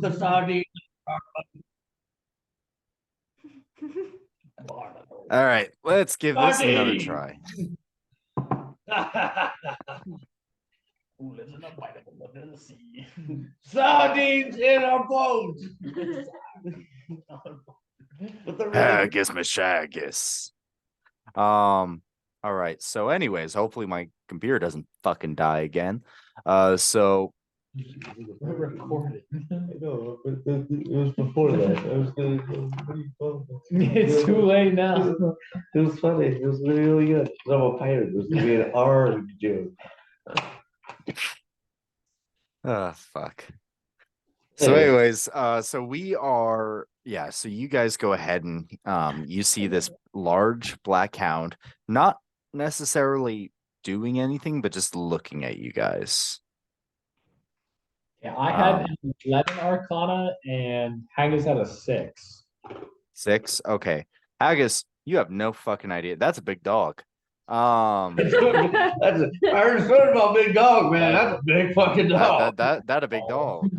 the sardine. All right, let's give this another Sardine! try. Who lives in a pineapple under the sea? Sardines in our boat. With the Haggis Mashaggis. All right. So, anyways, hopefully my computer doesn't fucking die again. So We're recording. I know, but it was before that. I was gonna go, what do you call it? It's too late now. It was funny. It was really good. I'm a pirate. It was gonna be an R joke. fuck. So, anyways, so we are, yeah. So you guys go ahead and you see this large black hound, not necessarily doing anything, but just looking at you guys. Yeah, I had an 11 Arcana and Haggis had a 6. 6. Okay, Haggis, you have no fucking idea. That's a big dog. That's I heard a story about big dog, man. That's a big fucking dog. That a big dog.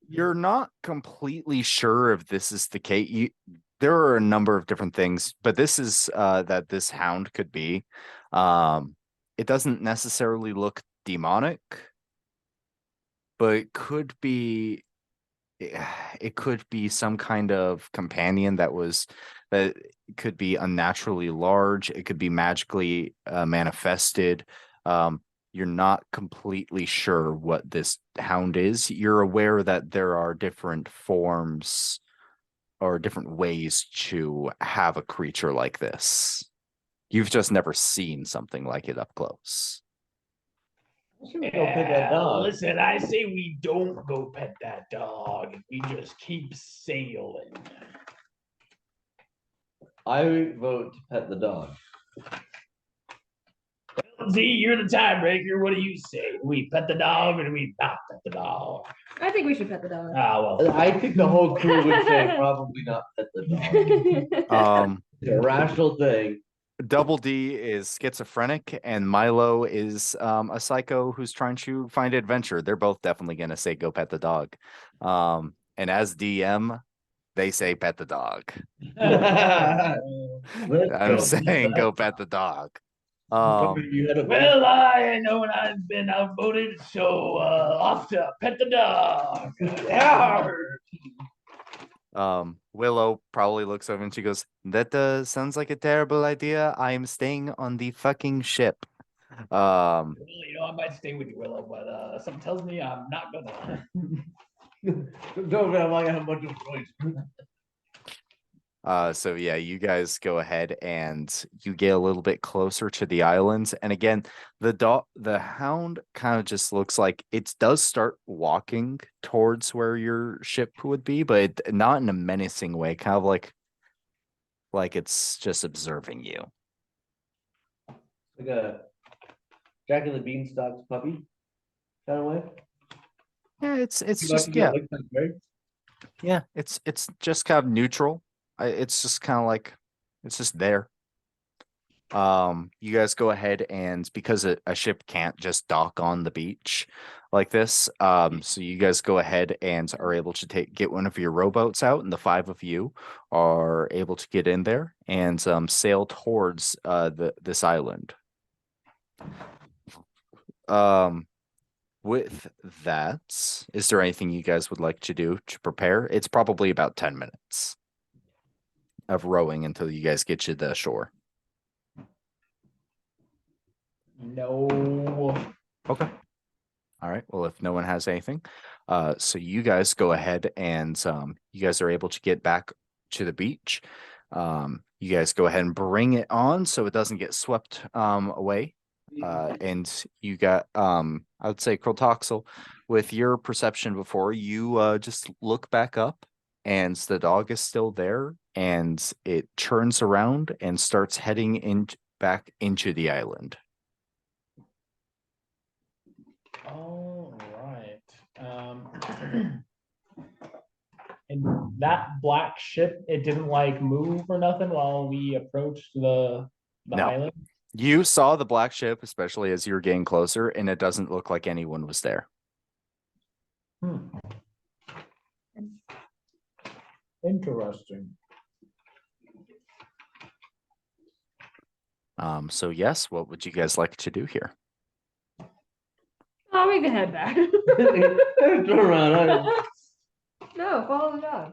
You're not completely sure if this is the case. There are a number of different things, but this is that this hound could be. It doesn't necessarily look demonic, but it could be. It could be some kind of companion that could be unnaturally large. It could be magically manifested. You're not completely sure what this hound is. You're aware that there are different forms or different ways to have a creature like this. You've just never seen something like it up close. Go pet that dog. Listen, I say we don't go pet that dog. We just keep sailing. I vote to pet the dog. Z, you're the tiebreaker. What do you say? Do we pet the dog or do we not pet the dog? I think we should pet the dog. Ah, well. I think the whole crew would say probably not pet the dog. It's a rational thing. Double D is schizophrenic and Milo is a psycho who's trying to find adventure. They're both definitely going to say go pet the dog. And as DM, they say pet the dog. I'm saying go pet the dog. Well, I know when I've been outvoted, so off to pet the dog. Willow probably looks over and she goes, that sounds like a terrible idea. I am staying on the fucking ship. Well, I might stay with you, Willow, but something tells me I'm not gonna. Don't I'm not gonna have much of a choice. So yeah, you guys go ahead and you get a little bit closer to the islands. And again, the hound kind of just looks like it does start walking towards where your ship would be, but not in a menacing way, kind of like it's just observing you. Like a Jack and the Beanstalk's puppy kind of way. Yeah, it's just yeah. Yeah, it's just kind of neutral. It's just kind of like it's just there. You guys go ahead and because a ship can't just dock on the beach like this, so you guys go ahead and are able to get one of your rowboats out, and the 5 of you are able to get in there and sail towards this island. With that, is there anything you guys would like to do to prepare? It's probably about 10 minutes of rowing until you guys get to the shore. No. Okay. All right. Well, if no one has anything, so you guys go ahead and you guys are able to get back to the beach. You guys go ahead and bring it on so it doesn't get swept away. And you got I would say Krotoxel, with your perception before, you just look back up and the dog is still there and it turns around and starts heading back into the island. All right. And that black ship, it didn't like move or nothing while we approached the No. island. You saw the black ship, especially as you were getting closer, and it doesn't look like anyone was there. Interesting. So yes, what would you guys like to do here? Oh, we can head back. Turn around. No, follow the dog.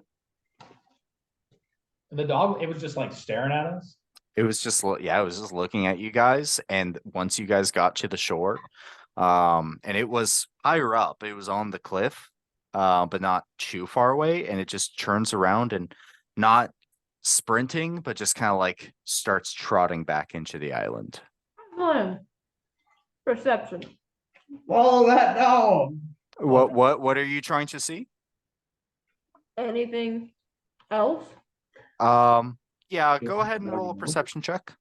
The dog, it was just like staring at us. It was just, yeah, it was just looking at you guys. And once you guys got to the shore, and it was higher up, it was on the cliff, but not too far away. And it just turns around and not sprinting, but just kind of like starts trotting back into the island. One. Perception. Follow that dog. What are you trying to see? Anything else? Yeah, go ahead and roll a perception check.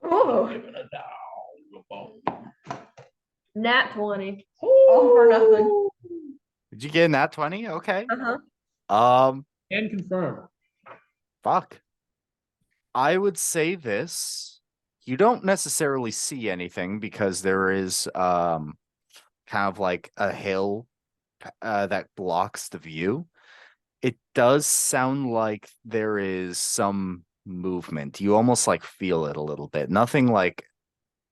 Oh, Giving a dog a bone. nat 20. All for nothing. Did you get in that 20? Okay. Uh-huh. And confirm. Fuck. I would say this. You don't necessarily see anything because there is kind of like a hill that blocks the view. It does sound like there is some movement. You almost like feel it a little bit. Nothing like,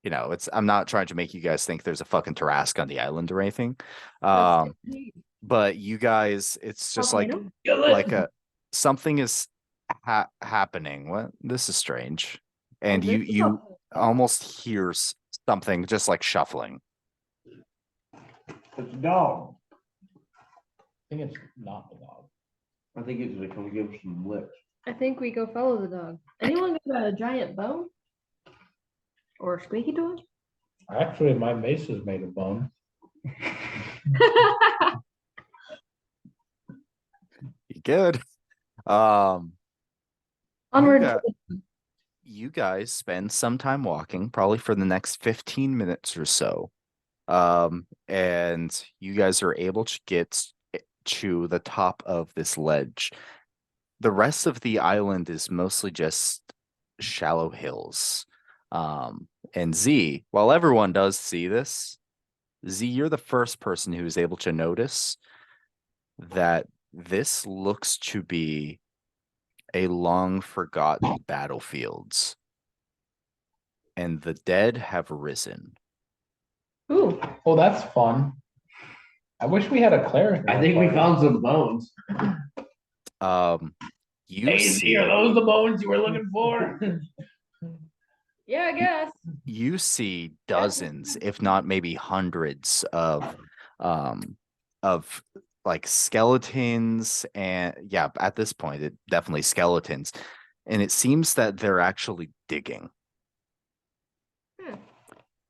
you know, I'm not trying to make you guys think there's a fucking Tarrasque on the island or anything. But you guys, it's just like something is happening. What? This is strange. And you almost hear something just like shuffling. It's a dog. I think it's not the dog. I think it's gonna come give us some licks. I think we go follow the dog. Anyone got a giant bone? Or a squeaky toy? Actually, my mace is made of bone. Good. Onward. You guys spend some time walking, probably for the next 15 minutes or so. And you guys are able to get to the top of this ledge. The rest of the island is mostly just shallow hills. And Z, while everyone does see this, Z, you're the first person who is able to notice that this looks to be a long forgotten battlefields, and the dead have risen. Ooh. Oh, that's fun. I wish we had a cleric. I think we found some bones. You see, are those the bones you were looking for? Yeah, I guess. you see dozens, if not maybe hundreds of like skeletons, and yeah, at this point it definitely skeletons, and it seems that they're actually digging.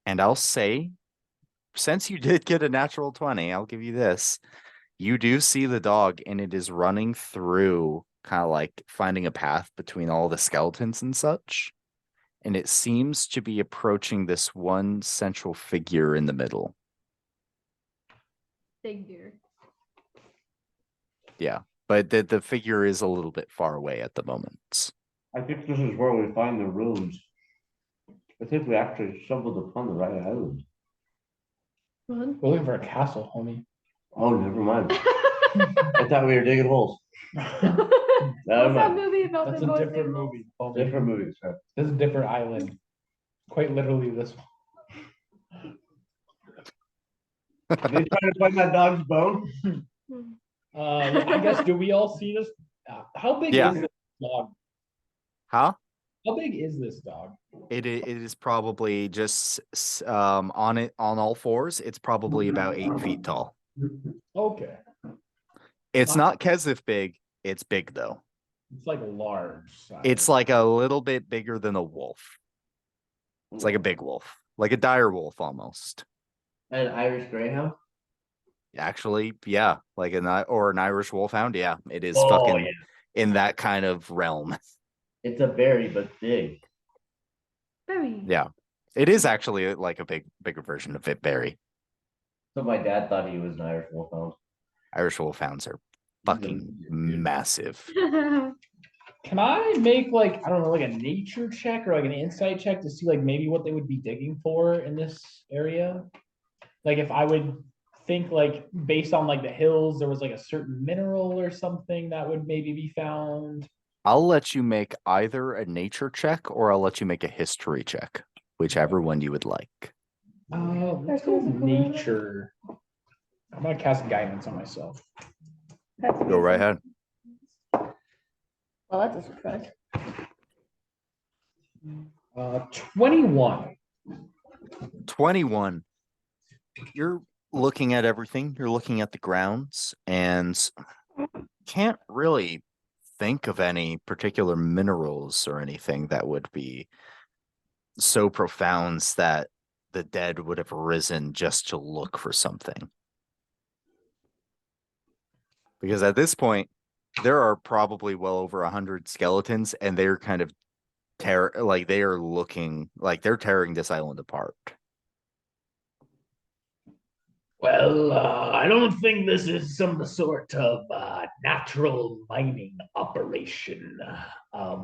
And I'll say, since you did get a natural 20, I'll give you this. You do see the dog, and it is running through, kind of like finding a path between all the skeletons and such. And it seems to be approaching this one central figure in the middle. Big deer. Yeah, but the figure is a little bit far away at the moment. I think this is where we find the runes. I think we actually stumbled upon the right island. What? We're looking for a castle, homie. Oh, never mind. I thought we were digging holes. What's that movie about That's the a boys different digging movie. homie. Different movies, right? This is a different island. Quite literally this one. Are they trying to find that dog's bone? I guess, do we all see this? How big Yeah. is this dog? Huh? How big is this dog? It is probably just on all fours. It's probably about 8 feet tall. Okay. It's not Kesif big. It's big though. It's like large size. It's like a little bit bigger than a wolf. It's like a big wolf, like a dire wolf almost. An Irish Greyhound? Actually, yeah, like an Irish wolfhound. Yeah, it is Oh, fucking yeah. in that kind of realm. It's a berry, but big. Very. Yeah, it is actually like a bigger version of Vitberry. So my dad thought he was an Irish Wolfhound. Irish wolfhounds are fucking massive. Can I make like, I don't know, like a nature check or like an insight check to see like maybe what they would be digging for in this area? Like if I would think like based on like the hills, there was like a certain mineral or something that would maybe be found. I'll let you make either a nature check or I'll let you make a history check, whichever one you would like. Let's go nature. I'm gonna cast guidance on myself. Go right ahead. Well, that's a surprise. 21. 21. You're looking at everything. You're looking at the grounds and can't really think of any particular minerals or anything that would be so profound that the dead would have risen just to look for something. Because at this point, there are probably well over 100 skeletons, and they're kind of they are looking like they're tearing this island apart. Well, I don't think this is some sort of natural mining operation. I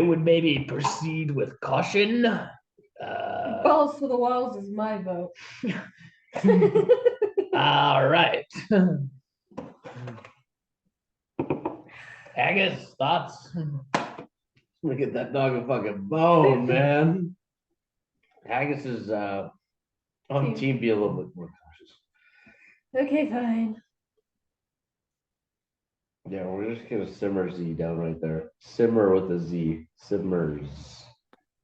would maybe proceed with caution. Balls to the walls is my vote. All right. Haggis, thoughts? Look at that dog a fucking bone, man. Haggis is on team be a little bit more cautious. Okay, fine. Yeah, we're just gonna simmer Z down right there. Simmer with a Z. Simmers.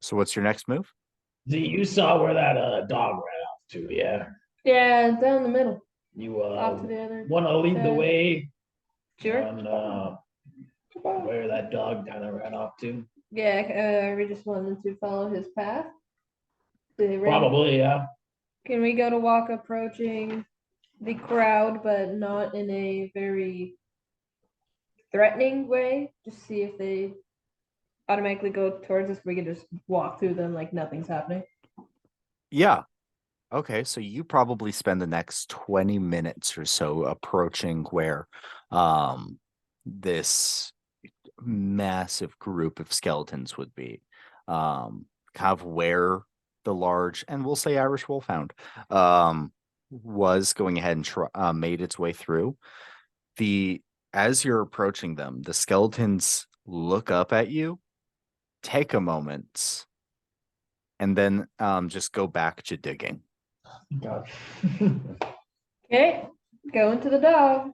So what's your next move? Z, you saw where that dog ran off to, yeah? Yeah, down the middle. You Off to the other. want to lead the side. way Sure. on where that dog kind of ran off to? Yeah, we just wanted to follow his path. Do they ready? Probably, yeah. Can we go to walk approaching the crowd, but not in a very threatening way? Just see if they automatically go towards us. We can just walk through them like nothing's happening. Yeah. Okay, so you probably spend the next 20 minutes or so approaching where this massive group of skeletons would be. Kind of where the large, and we'll say Irish Wolfhound, was going ahead and made its way through. As you're approaching them, the skeletons look up at you, take a moment, and then just go back to digging. God. Okay, going to the dog.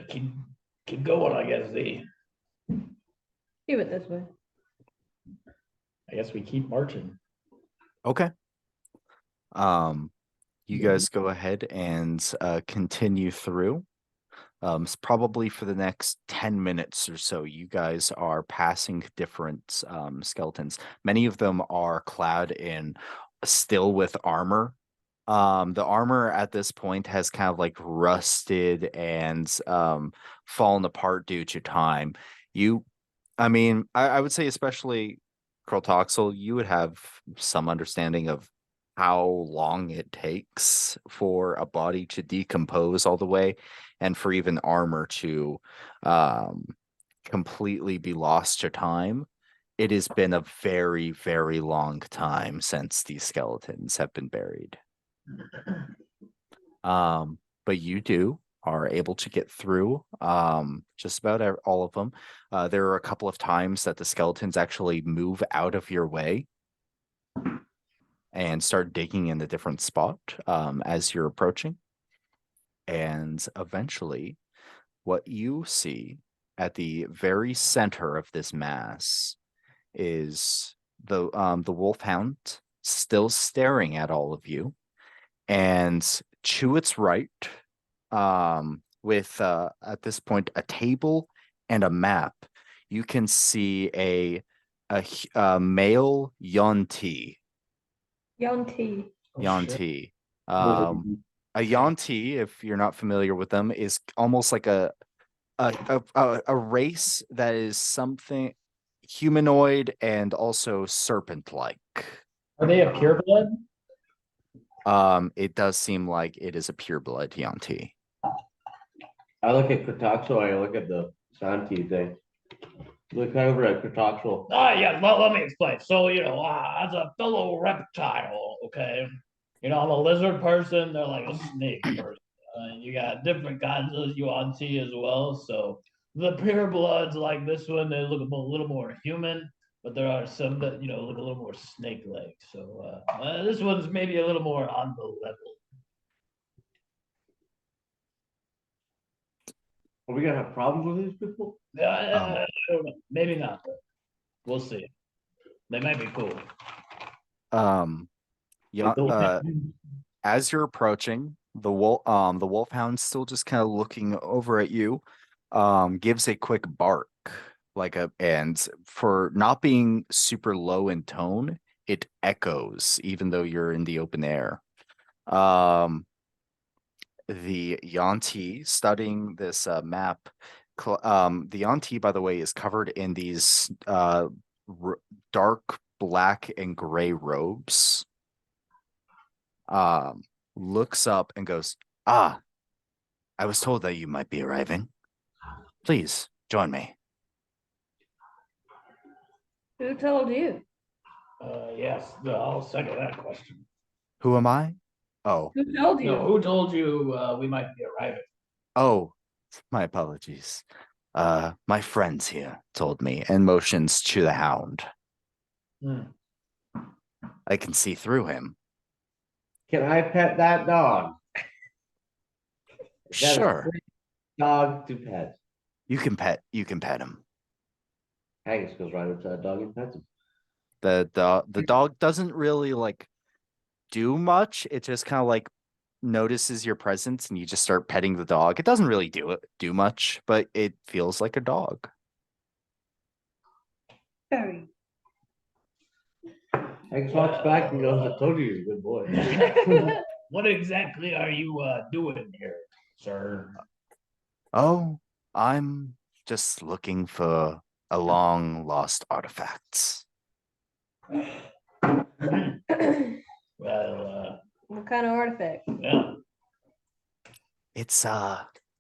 Keep going, I guess. Do it this way. I guess we keep marching. Okay. You guys go ahead and continue through. Probably for the next 10 minutes or so, you guys are passing different skeletons. Many of them are clad still with armor. The armor at this point has kind of like rusted and fallen apart due to time. I would say especially Crotoxel, you would have some understanding of how long it takes for a body to decompose all the way and for even armor to completely be lost to time. It has been a very, very long time since these skeletons have been buried. But you are able to get through just about all of them. There are a couple of times that the skeletons actually move out of your way and start digging in a different spot as you're approaching. And eventually, what you see at the very center of this mass is the wolfhound still staring at all of you. And to its right, with at this point a table and a map, you can see a male Yuan-ti. Yuan-ti. Yuan-ti. A Yuan-ti, if you're not familiar with them, is almost like a race that is something humanoid and also serpent-like. Are they a pureblood? It does seem like it is a pureblood Yuan-ti. I look at Crotoxel, I look at the Santi thing. Look over at Crotoxel. Yeah, let me explain. So, as a fellow reptile, okay, I'm a lizard person. They're like a snake person. You got different kinds of Yuan-Ti as well. So the pure bloods like this one, they look a little more human, but there are some that look a little more snake-like. So this one's maybe a little more on the level. Are we gonna have problems with these people? I don't know. Maybe not. But we'll see. They might be cool. Yeah, as you're approaching, the wolfhound's still just kind of looking over at you, gives a quick bark, and for not being super low in tone, it echoes even though you're in the open air. The Yuan-Ti studying this map, the Yuan-Ti, by the way, is covered in these dark black and gray robes. Looks up and goes, "Ah, I was told that you might be arriving. Please join me." Who told you? Yes, I'll second that question. Who am I? Oh, Who told you? No, who told you we might be arriving? oh, my apologies. My friends here told me and motions to the hound. Hmm. I can see through him. Can I pet that dog? Is that a Sure, free dog to pet? you can pet him. Haggis goes right up to that dog and pets him. The dog doesn't really do much. It just kind of notices your presence and you just start petting the dog. It doesn't really do much, but it feels like a dog. Very. Haggis walks back and goes, "I told you he's a good boy." What exactly are you doing here, sir? Oh, I'm just looking for a long lost artifacts. Well, What kind of artifact? yeah. It's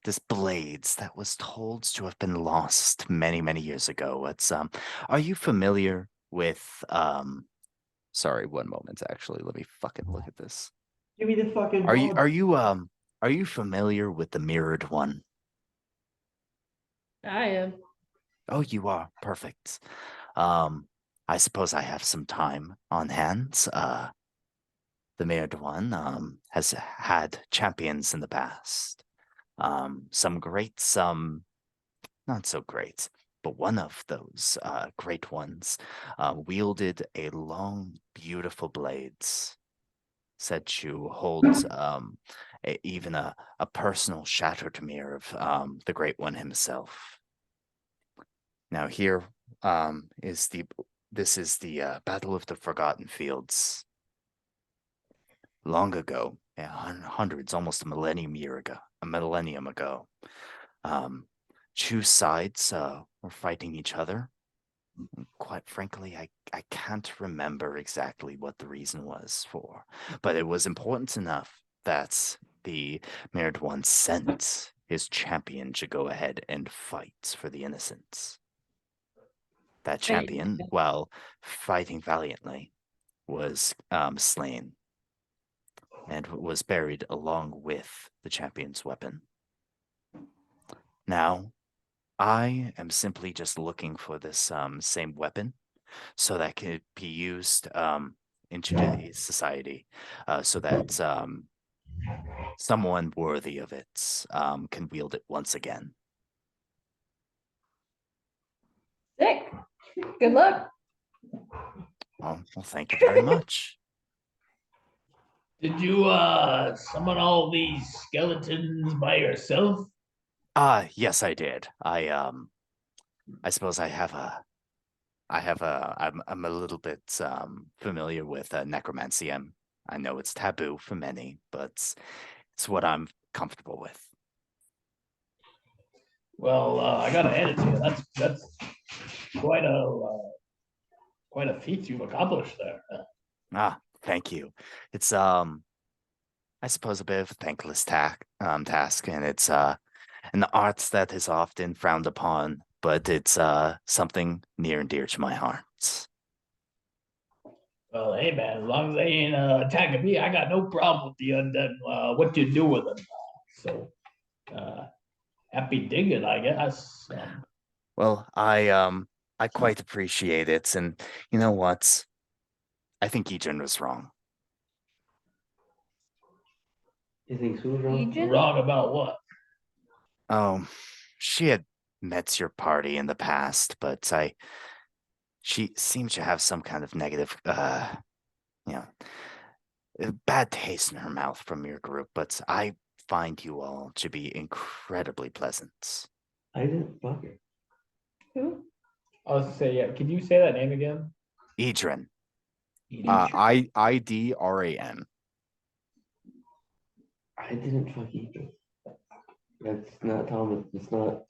this blades that was told to have been lost many, many years ago. It's are you familiar with sorry, one moment actually. Let me fucking look at this. Give me the fucking Are dog. you familiar with the mirrored one? I am. Oh, you are. Perfect. I suppose I have some time on hand. The mirrored one has had champions in the past. Some great, some not so great, but one of those great ones wielded a long, beautiful blades. Said to hold even a personal shattered mirror of the great one himself. Now here this is the Battle of the Forgotten Fields. Long ago, hundreds, almost a millennium ago, two sides were fighting each other. Quite frankly, I can't remember exactly what the reason was for, but it was important enough that the Mirrored One sent his champion to go ahead and fight for the innocents. That champion, while fighting valiantly, was slain and was buried along with the champion's weapon. Now, I am simply just looking for this same weapon so that could be used in today's society so that someone worthy of it can wield it once again. Sick. Good luck. Well, thank you very much. Did you summon all these skeletons by yourself? Yes, I did. I suppose I'm a little bit familiar with necromancy. I know it's taboo for many, but it's what I'm comfortable with. Well, I gotta hand it to you. That's quite a feat you've accomplished there. Thank you. It's I suppose a bit of a thankless task, and it's an art that is often frowned upon, but it's something near and dear to my heart. Well, hey man, as long as they ain't attacking me, I got no problem with the undead. What you do with them? So, happy digging, I guess. Well, I quite appreciate it, and you know what? I think Ejin was wrong. You think who's wrong? Ejin? Wrong about what? Oh, she had met your party in the past, but she seems to have some kind of negative, you know, bad taste in her mouth from your group, but I find you all to be incredibly pleasant. I didn't fuck her. Who? I was to say, yeah. Can you say that name again? Idrin, Idrin. Idran. I didn't fuck either. That's not Thomas. It's not.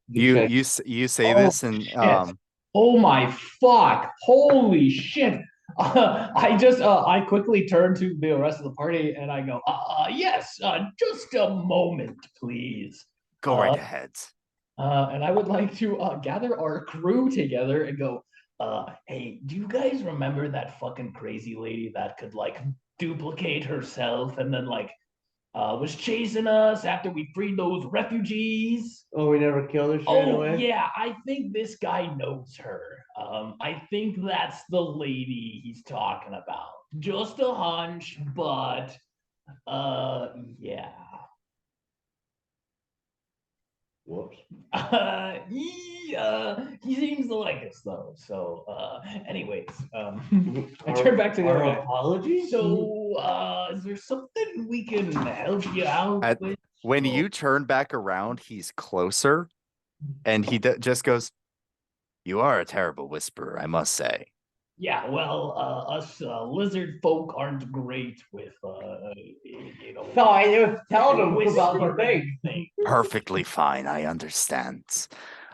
You say Oh, this and shit. Oh my fuck! Holy shit! I quickly turn to the rest of the party and I go, yes, just a moment, please. go right ahead. And I would like to gather our crew together and go, hey, do you guys remember that fucking crazy lady that could like duplicate herself and then like was chasing us after we freed those refugees? Oh, we never killed her. She ran Oh away. yeah, I think this guy knows her. I think that's the lady he's talking about. Just a hunch, but yeah. Whoops. He seems to like us though. So anyways, I turn back to the our other guy. apologies. So is there something we can help you out At- with? When Or- you turn back around, he's closer, and he just goes, "You are a terrible whisperer, I must say." Yeah, well, us lizard folk aren't great with, No, I was telling him about the whispering thing. Perfectly fine, I understand.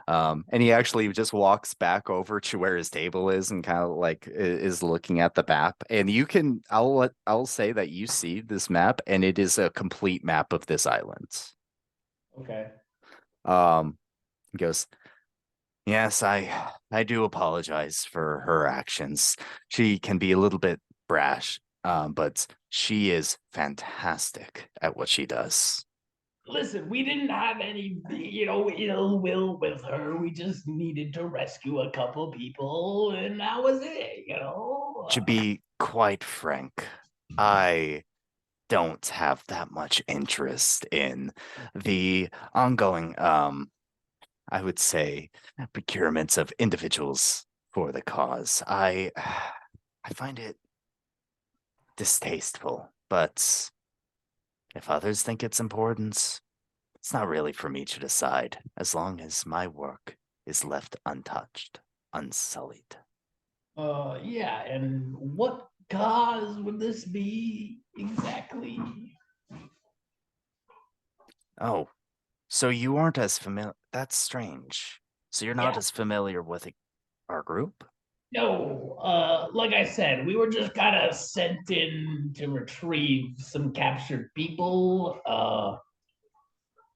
And he actually just walks back over to where his table is and kind of like is looking at the map. And you can, I'll say that you see this map, and it is a complete map of this island. Okay. He goes, "Yes, I do apologize for her actions. She can be a little bit brash, but she is fantastic at what she does." Listen, we didn't have any, ill will with her. We just needed to rescue a couple people, and that was it. To be quite frank, I don't have that much interest in the ongoing, I would say, procurements of individuals for the cause. I find it distasteful, but if others think it's important, it's not really for me to decide, as long as my work is left untouched, unsullied. Yeah, and what cause would this be exactly? Oh, so you aren't as familiar? That's strange. So you're not Yeah. as familiar with our group? No, like I said, we were just kind of sent in to retrieve some captured people.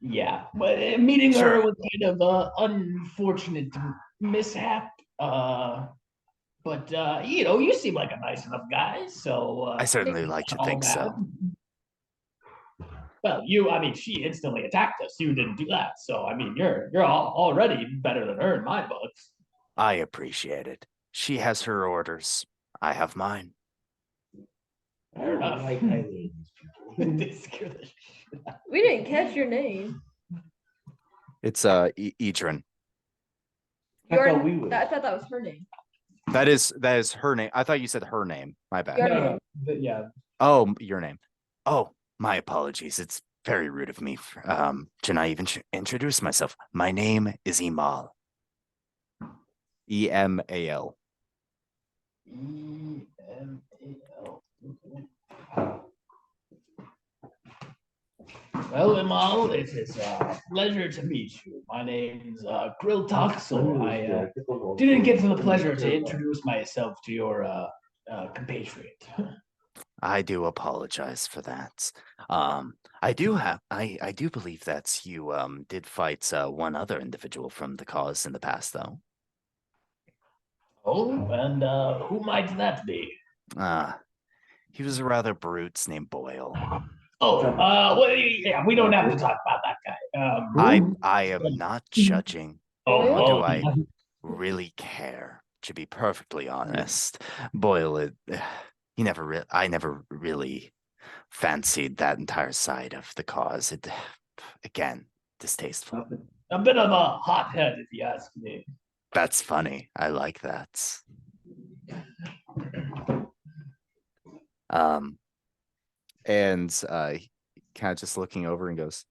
Yeah, but meeting her Sure. was kind of unfortunate mishap. But you seem like a nice enough guy, so I certainly like to think so. Well, she instantly attacked us. You didn't do that, so I mean, you're already better than her in my books. I appreciate it. She has her orders. I have mine. I don't enough. like Eileen. They scare the shit out. We didn't catch your name. It's Idrin. I thought we would. I thought that was her name. That is her name. I thought you said her name. My bad. Your No, name. no, yeah. Oh, your name. Oh, my apologies. It's very rude of me to not even introduce myself. My name is Emal. Emal. EMAL. Well, Emal, it is a pleasure to meet you. My name's Grill Toxel. I didn't get to the pleasure to introduce myself to your compatriot. I do apologize for that. I do believe that you did fight one other individual from the cause in the past, though. Oh, and who might that be? He was a rather brute named Boyle. Oh, well, yeah, we don't have to talk about that guy. I am not judging, nor Oh, do oh, I really care. To be perfectly honest, Boyle, I never really fancied that entire side of the cause. It, again, distasteful. a bit of a hothead, if you ask me. That's funny. I like that. Um, and kind of just looking over and goes,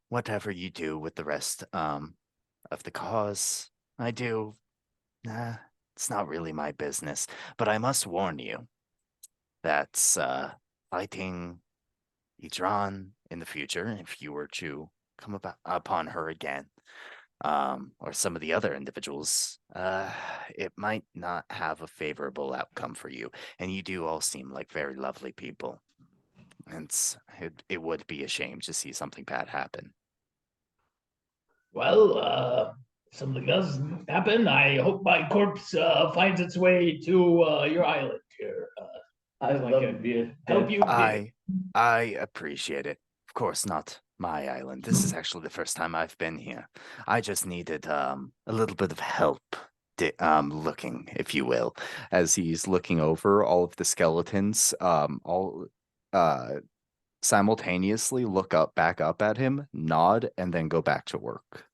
whatever you do with the rest of the cause, I do. Nah, it's not really my business. But I must warn you that fighting Idran in the future, if you were to come upon her again, or some of the other individuals, it might not have a favorable outcome for you. And you do all seem like very lovely people. And it would be a shame to see something bad happen. Well, something does happen. I hope my corpse finds its way to your island here. I'd I love can to be a help you. I appreciate it. Of course, not my island. This is actually the first time I've been here. I just needed a little bit of help looking, if you will, as he's looking over all of the skeletons, all simultaneously look back up at him, nod, and then go back to work.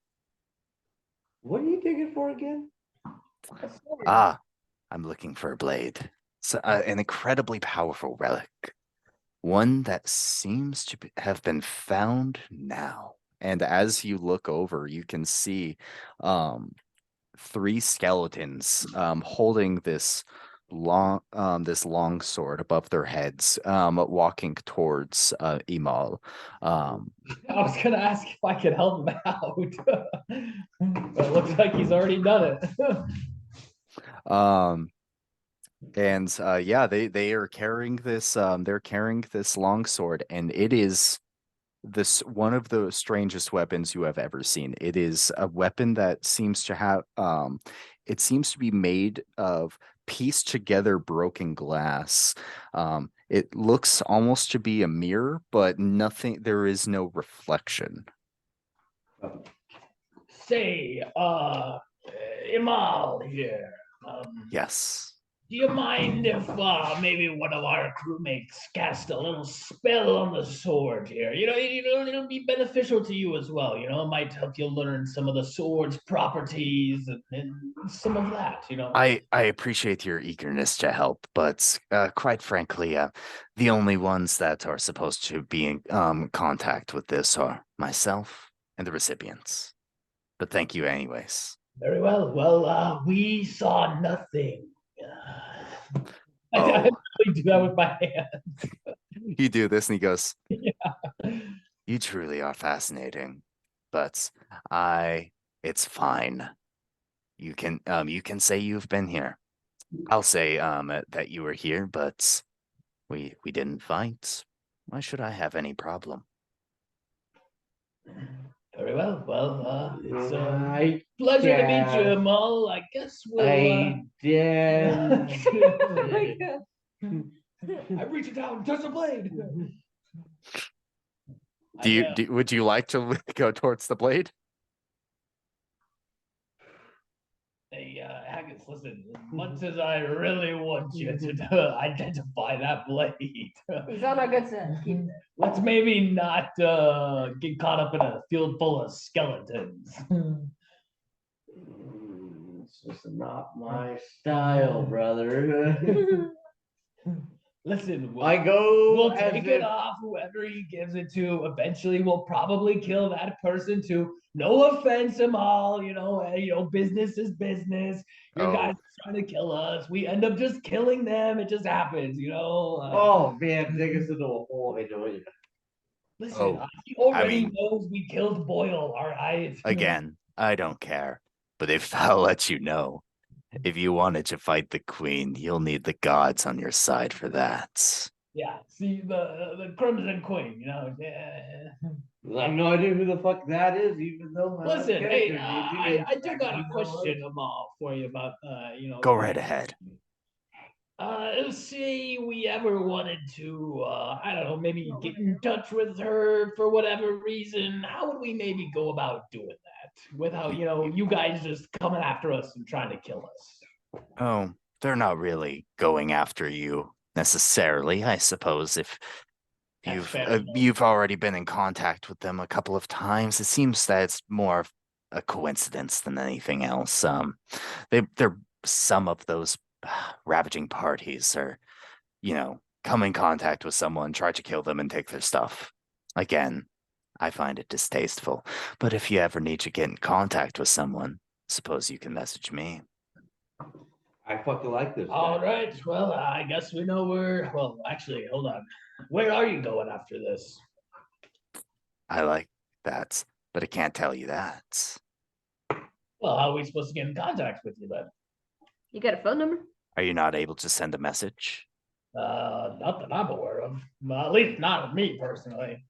What are you digging for again? Ah, I'm looking for a blade. So, an incredibly powerful relic. One that seems to have been found now. And as you look over, you can see three skeletons holding this long sword above their heads, walking towards Emal. I was gonna ask if I could help him out, but it looks like he's already done it. And yeah, they are carrying this they're carrying this long sword, and it is this one of the strangest weapons you have ever seen. It is a weapon that seems to have it seems to be made of pieced together broken glass. It looks almost to be a mirror, but nothing, there is no reflection. Say, Imal here. Yes. Do you mind if maybe one of our crewmates cast a little spell on the sword here? It'll be beneficial to you as well. It might help you learn some of the sword's properties and some of that. I appreciate your eagerness to help, but quite frankly, the only ones that are supposed to be in contact with this are myself and the recipients. But thank you anyways. Very well. Well, we saw nothing. I really do that with my hands. You do this, and he goes, Yeah. "You truly are fascinating, but it's fine. You can say you've been here. I'll say that you were here, but we didn't fight. Why should I have any problem?" Very well. Well, it's I pleasure to meet you, guess. Amal. I guess we'll. I did. Oh my God. I reach down, touch the blade. Would you like to go towards the blade? Hey, Haggis, listen, as much as I really want you to identify that blade, He's on our good side. Keep it. let's maybe not get caught up in a field full of skeletons. It's just not my style, brother. Listen, I go. we'll as take it if- off whoever he gives it to. Eventually, we'll probably kill that person too. No offense, Amal. Business is business. Your guys are trying to kill us. We end up just killing them. It just happens. Oh man, dig us into a hole. I know you. Listen, he already mean- knows we killed Boyle. All right. Again, I don't care. But if I'll let you know, if you wanted to fight the queen, you'll need the gods on your side for that. Yeah. See the Crimson Queen. Yeah. I have no idea who the fuck that is, even though. Listen, hey, I do got a question, Amal, for you about Go right ahead. Say we ever wanted to, I don't know, maybe get in touch with her for whatever reason, how would we maybe go about doing that without, you guys just coming after us and trying to kill us? Oh, they're not really going after you necessarily, I suppose. If That's fair enough. you've already been in contact with them a couple of times, it seems that it's more of a coincidence than anything else. They're some of those ravaging parties are, come in contact with someone, try to kill them and take their stuff. Again, I find it distasteful. But if you ever need to get in contact with someone, suppose you can message me. I fucking like this. All guy. right, well, I guess we know where, well, actually, hold on. Where are you going after this? I like that, but I can't tell you that. Well, how are we supposed to get in contact with you then? You got a phone number? Are you not able to send a message? Not that I'm aware of. Well, at least not me personally.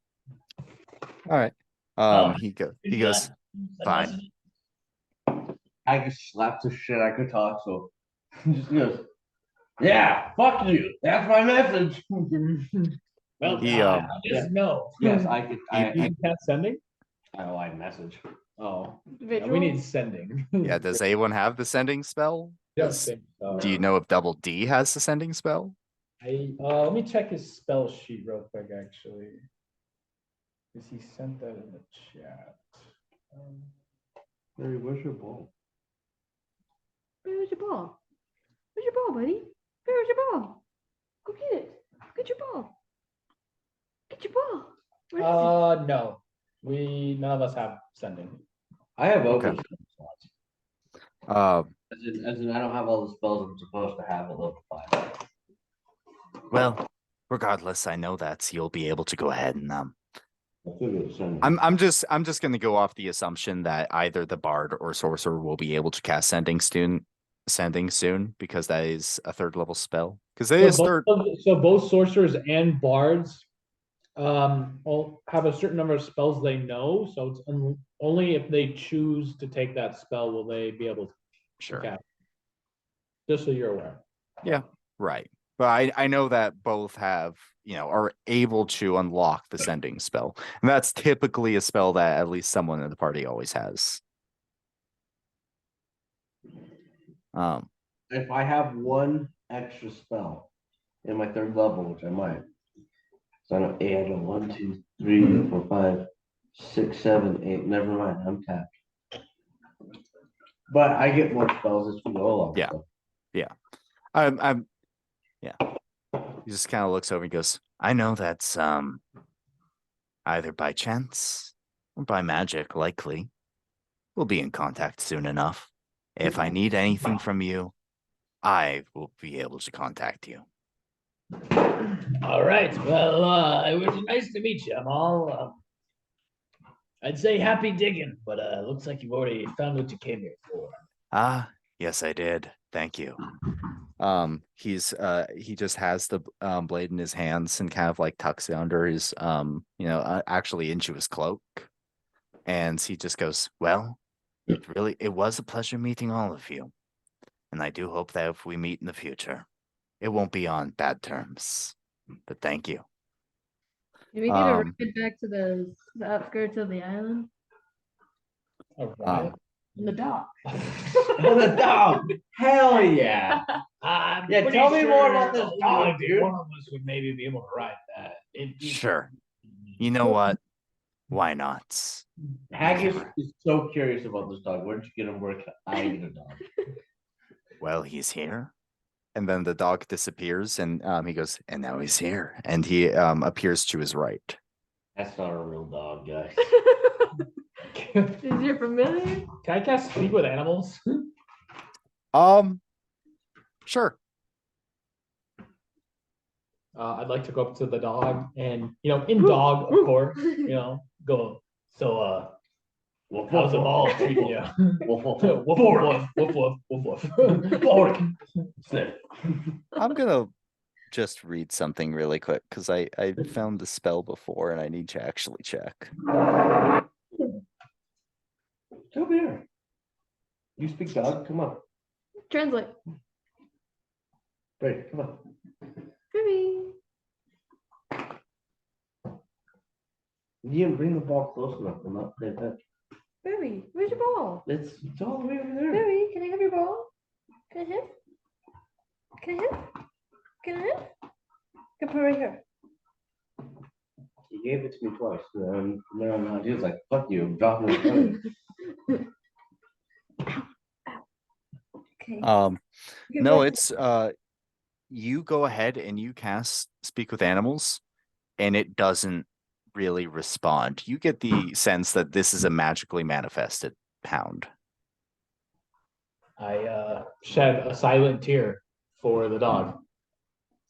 All right. Oh, He Is goes, that- fine. I just slapped the shit. I could talk, so just goes, yeah, fuck you. That's my message. Well, He, I just know. Yes, I could. He- Can't sending? I like message. Oh, Visual? we need sending. yeah, does anyone have the sending spell? Don't Does- think so. Do you know if Double D has the sending spell? Let me check his spell sheet real quick, actually. Cause he sent that in the chat. Mary, where's your ball? Where's your ball? Where's your ball, buddy? Where's your ball? Go get it. Get your ball. Get your ball. Where is it? No, none of us have sending. I have open Okay. slots. Uh, As in, I don't have all the spells I'm supposed to have at level 5. well, regardless, I know that you'll be able to go ahead and I figured sending. I'm just gonna go off the assumption that either the bard or sorcerer will be able to cast sending soon because that is a 3rd level spell. Because it is third. So both sorcerers and bards all have a certain number of spells they know, so it's only if they choose to take that spell will they be able to Sure. cast. Just so you're aware. Right. But I know that both have, are able to unlock the sending spell. And that's typically a spell that at least someone in the party always has. If I have one extra spell in my 3rd level, which I might. So I know 8, I go 1, 2, 3, 4, 5, 6, 7, 8. Never mind, I'm tapped. But I get more spells as we go along. Yeah. so. Yeah. He just kind of looks over and goes, I know that's either by chance or by magic, likely. We'll be in contact soon enough. If I need anything from you, I will be able to contact you. All right. Well, it was nice to meet you, Amal. I'd say happy digging, but looks like you've already found what you came here for. Ah, yes, I did. Thank you. He just has the blade in his hands and kind of like tucks it under his actually into his cloak. And he just goes, well, it was a pleasure meeting all of you. And I do hope that if we meet in the future, it won't be on bad terms. But thank you. Do we get a Um, ride back to the outskirts of the island? All right. In the dock. Oh, the dog! Hell yeah! I'm Yeah, pretty tell me more sure about this dog, only dude. One of us would maybe be able to ride that. Sure. You know what? Why not? Haggis is so curious about this dog. Where'd you get him? Where can I get a dog? Well, he's here. And then the dog disappears and he goes, and now he's here. And he appears to his right. That's not a real dog, guys. Is your familiar? Can I cast speak with animals? Sure. I'd like to go up to the dog and, in dog, of course, go. So, how's them all treating you? Woof, woof, Woof, woof. woof, woof, woof, woof, woof. Bork. Sniff. I'm gonna just read something really quick because I found the spell before and I need to actually check. Come here. You speak dog? Come on. Translate. Brady, come on. Ruby. You didn't bring the ball close enough. I'm not playing that. Ruby, where's your ball? It's all the way over there. Ruby, can I have your ball? Can I hit? Can I hit? Can I hit? Can I put it right here? He gave it to me twice. And from there on out, he was like, fuck you, I'm dropping it. in front Okay. Give No, that- it's you go ahead and you cast Speak with Animals, and it doesn't really respond. You get the sense that this is a magically manifested hound. I shed a silent tear for the dog.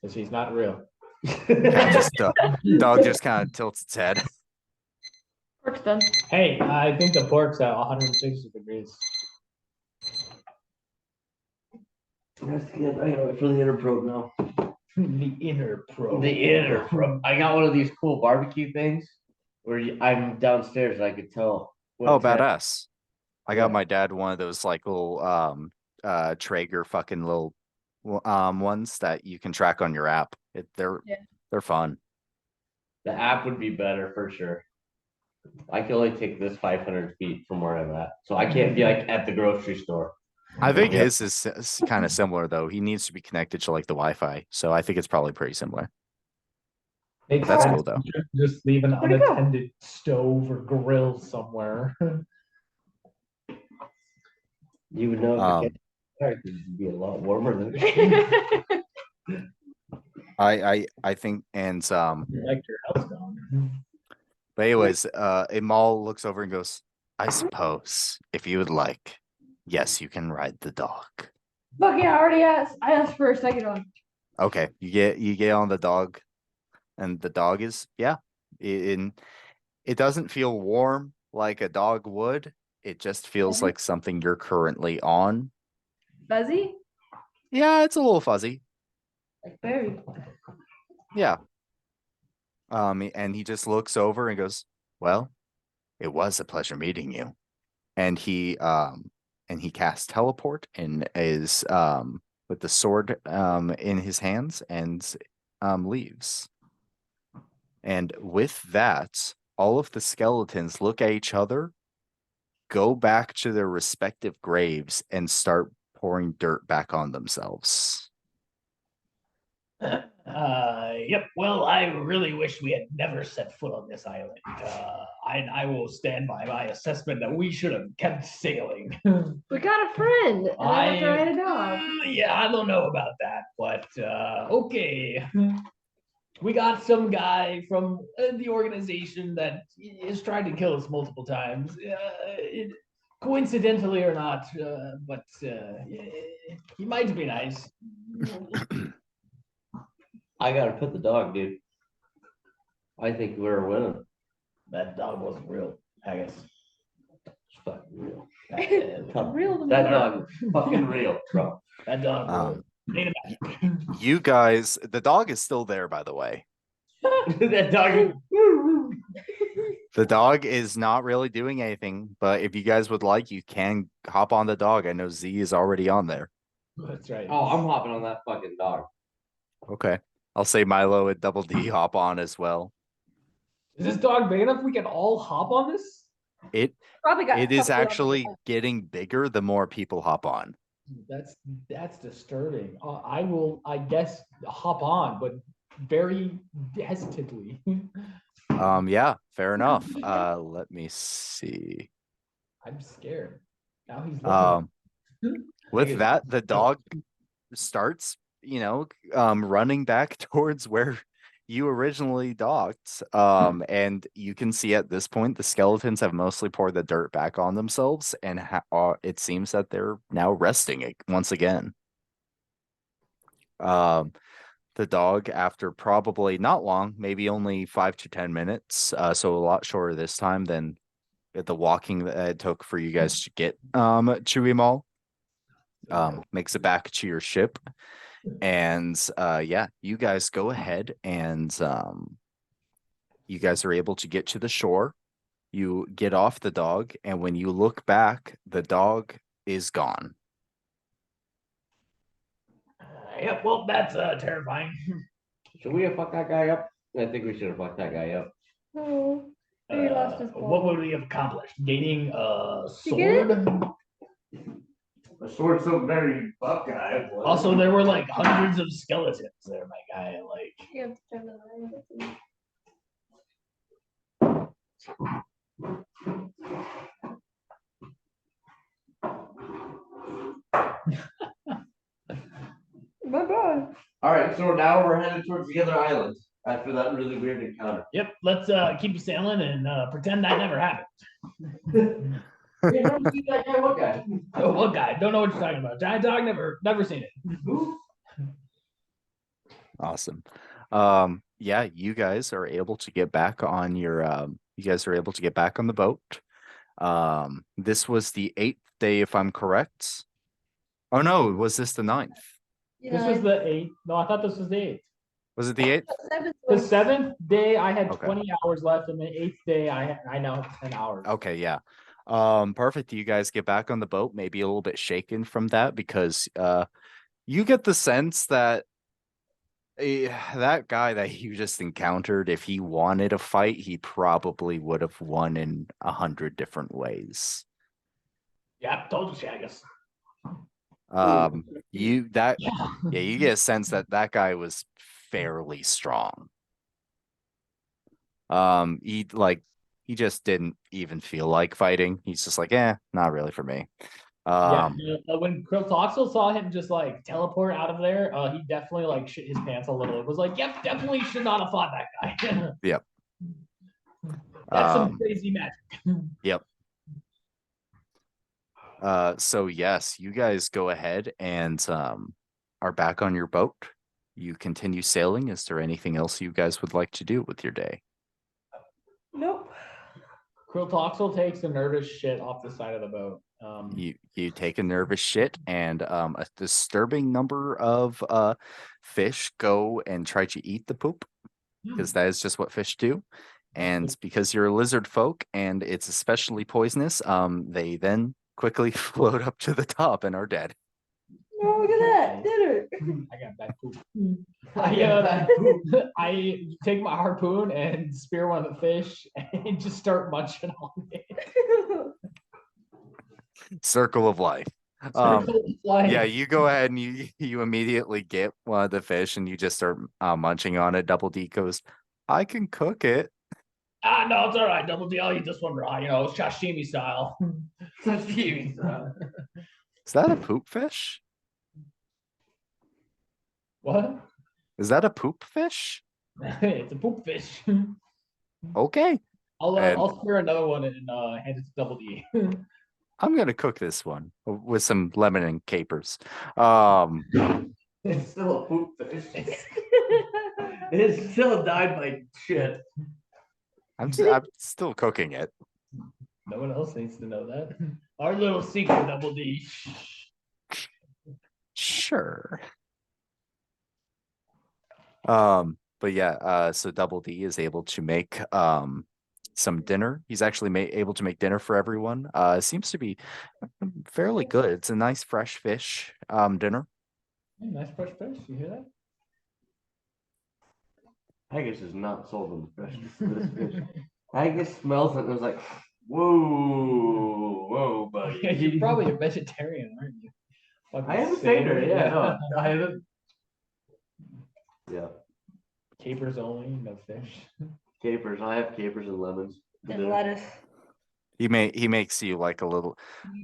Because he's not real. Kinda just dog just kind of tilts its head. Work's done. Hey, I think the pork's at 160 degrees. That's good. I gotta wait for the inner probe now. The inner pro. The inner probe. I got one of these cool barbecue things where I'm downstairs and I could tell. what Oh, temp- badass. I got Yeah. my dad one of those like little Traeger fucking little ones that you can track on your app. They're Yeah. fun. The app would be better for sure. I can only take this 500 feet from where I'm at, so I can't be like at the grocery store. I think Yep. his is kind of similar though. He needs to be connected to like the Wi-Fi, so I think it's probably pretty similar. Makes That's sense. cool, though. Just leave an Where'd it go? unattended stove or grill somewhere. You would know Um, if it would be a lot warmer than. I think and Like your house gone. but anyways, Amal looks over and goes, I suppose if you would like, yes, you can ride the dog. Fuck yeah, I already asked. I asked for a second one. Okay, you get on the dog, and the dog is it doesn't feel warm like a dog would. It just feels Mhm. like something you're currently on. Fuzzy? Yeah, it's a little fuzzy. Like berry. Yeah. And he just looks over and goes, well, it was a pleasure meeting you. And he casts teleport and is with the sword in his hands and leaves. And with that, all of the skeletons look at each other, go back to their respective graves, and start pouring dirt back on themselves. Yep. Well, I really wish we had never set foot on this island. I will stand by my assessment that we should have kept sailing. We got a friend. And I have to ride a dog. Yeah, I don't know about that, but okay. We got some guy from the organization that is trying to kill us multiple times. Coincidentally or not, but he might be nice. I gotta put the dog, dude. I think we're winning. That dog wasn't real, I guess. It's fucking real. Real to That me. dog is fucking real, bro. That dog. Um, Made him You guys, the dog is still there, by the way. That dog is. The dog is not really doing anything, but if you guys would like, you can hop on the dog. I know Z is already on there. That's right. Oh, I'm hopping on that fucking dog. Okay. I'll say Milo and Double D hop on as well. Is this dog big enough we can all hop on this? It Probably got it is something on the actually back. getting bigger the more people hop on. That's disturbing. I guess, hop on, but very hesitantly. Yeah, fair enough. Let me see. I'm scared. Now he's looking. Um with guess- that, the dog starts, running back towards where you originally docked. And you can see at this point the skeletons have mostly poured the dirt back on themselves, and it seems that they're now resting it once again. The dog, after probably not long, maybe only 5 to 10 minutes, so a lot shorter this time than the walking that it took for you guys to get Chewy Mall, makes it back to your ship. And yeah, you guys go ahead and you guys are able to get to the shore. You get off the dog, and when you look back, the dog is gone. Yep, well, that's terrifying. Should we have fucked that guy up? I think we should have fucked that guy up. Oh, he lost his What ball. would we have accomplished? Gaining a You get it? sword? A sword's so very buff guy. Also, there were like hundreds of skeletons there, my guy. Like, You have to turn the light My God. All right, so now we're headed towards the other island after that really weird encounter. yep, let's keep sailing and pretend that never happened. Hey, never seen that guy? What guy? Oh, what guy? Don't know what you're talking about. Giant dog, never seen it. Who? Awesome. Yeah, you guys are able to get back on your you guys are able to get back on the boat. This was the 8th day, if I'm correct. Oh no, was this the 9th? This was the 8th. No, I thought this was the 8th. Was it the 8th? The 7th day, I had Okay. 20 hours left, and the 8th day, I now have 10 hours. Okay, yeah. Perfect. You guys get back on the boat, maybe a little bit shaken from that because you get the sense that that guy that you just encountered, if he wanted a fight, he probably would have won in 100 different ways. Yeah, told you, Shagus. You get a sense that that guy was fairly strong. He just didn't even feel like fighting. He's just like, not really for me. When Krilltoxel saw him just like teleport out of there, he definitely like shit his pants a little. It was like, yep, definitely should not have fought that guy. Yep. That's some crazy magic. Yep. So yes, you guys go ahead and are back on your boat. You continue sailing. Is there anything else you guys would like to do with your day? Nope. Krilltoxel takes a nervous shit off the side of the boat. You take a nervous shit, and a disturbing number of fish go and try to eat the poop, because that is just what fish do. And because you're a lizard folk and it's especially poisonous, they then quickly float up to the top and are dead. Oh, look at that dinner. I got bad poop. I take my harpoon and spear one of the fish and just start munching on it. Circle of life. Yeah, you go ahead and you immediately get one of the fish and you just start munching on it. Double D goes, I can cook it. No, it's all right. Double D, I'll eat this one raw. You know, sashimi style. Sashimi style. Is that a poop fish? What? Is that a poop fish? It's a poop fish. Okay. I'll spear another one and hand it to Double D. I'm gonna cook this one with some lemon and capers. It's still a poop fish. It still died by shit. I'm still cooking it. No one else needs to know that. Our little secret, Double D. Sure. But yeah, so Double D is able to make some dinner. He's actually able to make dinner for everyone. It seems to be fairly good. It's a nice fresh fish dinner. Hey, nice fresh fish. You hear that? Haggis is not sold on the freshness of this fish. Haggis smells it and was like, whoa, buddy. Yeah, you're probably a vegetarian, aren't you? Fucking I am a satyr, satyr. yeah. No, I haven't. Yeah, Capers only, no fish. capers. I have capers and lemons. for And dinner. lettuce. He makes you like a little,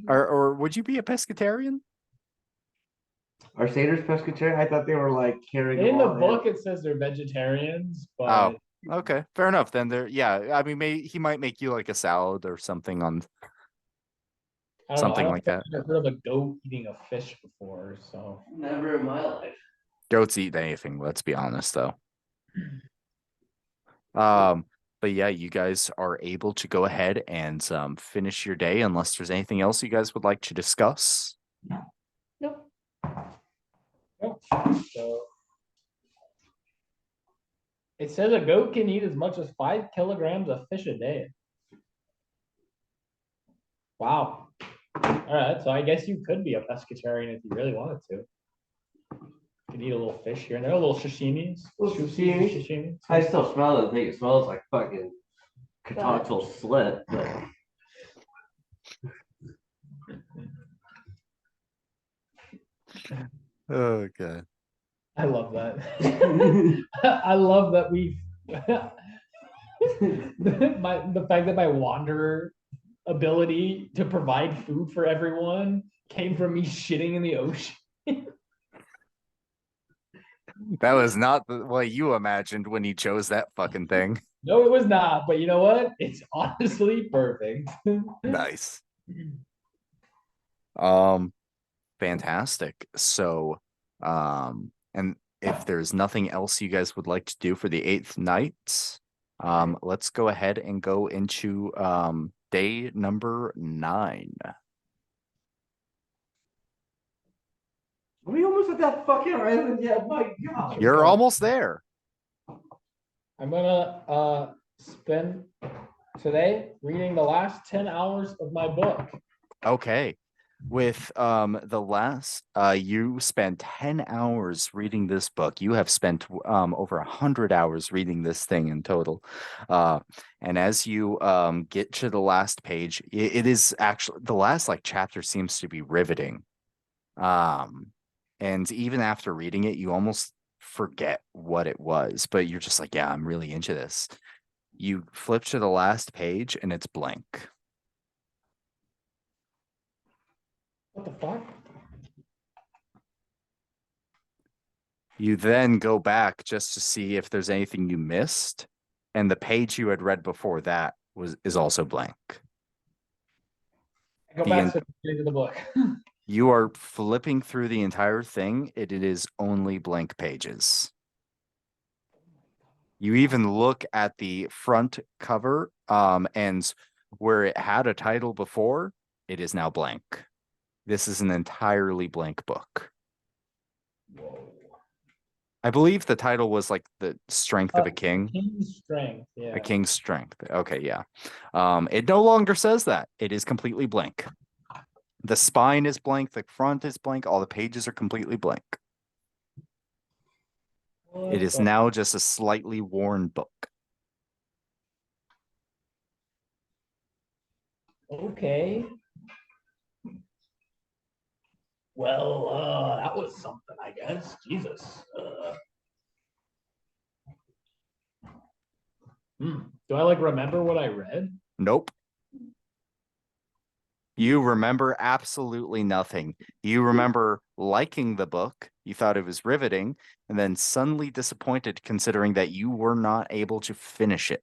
or would you be a pescatarian? Are satyrs pescatarian? I thought they were like carrying. In the along book, it says they're vegetarians, but Oh. Okay, fair enough. Then I mean, he might make you like a salad or something on. I don't something know. like that. I've never heard of a goat eating a fish before, so Never in my life. Goats eat anything. Let's be honest, though. But yeah, you guys are able to go ahead and finish your day, unless there's anything else you guys would like to discuss. Nope. so it says a goat can eat as much as 5 kilograms of fish a day. Wow. All right, so I guess you could be a pescatarian if you really wanted to. can eat a little fish here and there, a little sashimis. Little Sushi, sashimi. sashimi. I still smell it. I think it smells like fucking Katontal slit, but Oh god. I love that. I love that we the fact that my wanderer ability to provide food for everyone came from me shitting in the ocean. That was not what you imagined when you chose that fucking thing. No, it was not, but you know what? It's honestly perfect. Nice. Fantastic. So, and if there's nothing else you guys would like to do for the 8th night, let's go ahead and go into day number 9. are we almost at that fucking island yet? My God. You're almost there. I'm gonna spend today reading the last 10 hours of my book. Okay. With the last you spent 10 hours reading this book. You have spent over 100 hours reading this thing in total. And as you get to the last page, it is actually the last like chapter seems to be riveting. And even after reading it, you almost forget what it was, but you're just like, yeah, I'm really into this. You flip to the last page and it's blank. What the fuck? You then go back just to see if there's anything you missed, and the page you had read before that is also blank. Go The back en- to the beginning of the book. You are flipping through the entire thing, it is only blank pages. You even look at the front cover, and where it had a title before, it is now blank. This is an entirely blank book. Whoa. I believe the title was like The Strength of a King. King's strength. Yeah. A King's Strength. Okay, yeah. It no longer says that. It is completely blank. The spine is blank, the front is blank, all the pages are completely blank. It is now just a slightly worn book. Okay. Well, that was something, I guess. Jesus. Do I like remember what I read? Nope. You remember absolutely nothing. You remember liking the book, you thought it was riveting, and then suddenly disappointed considering that you were not able to finish it.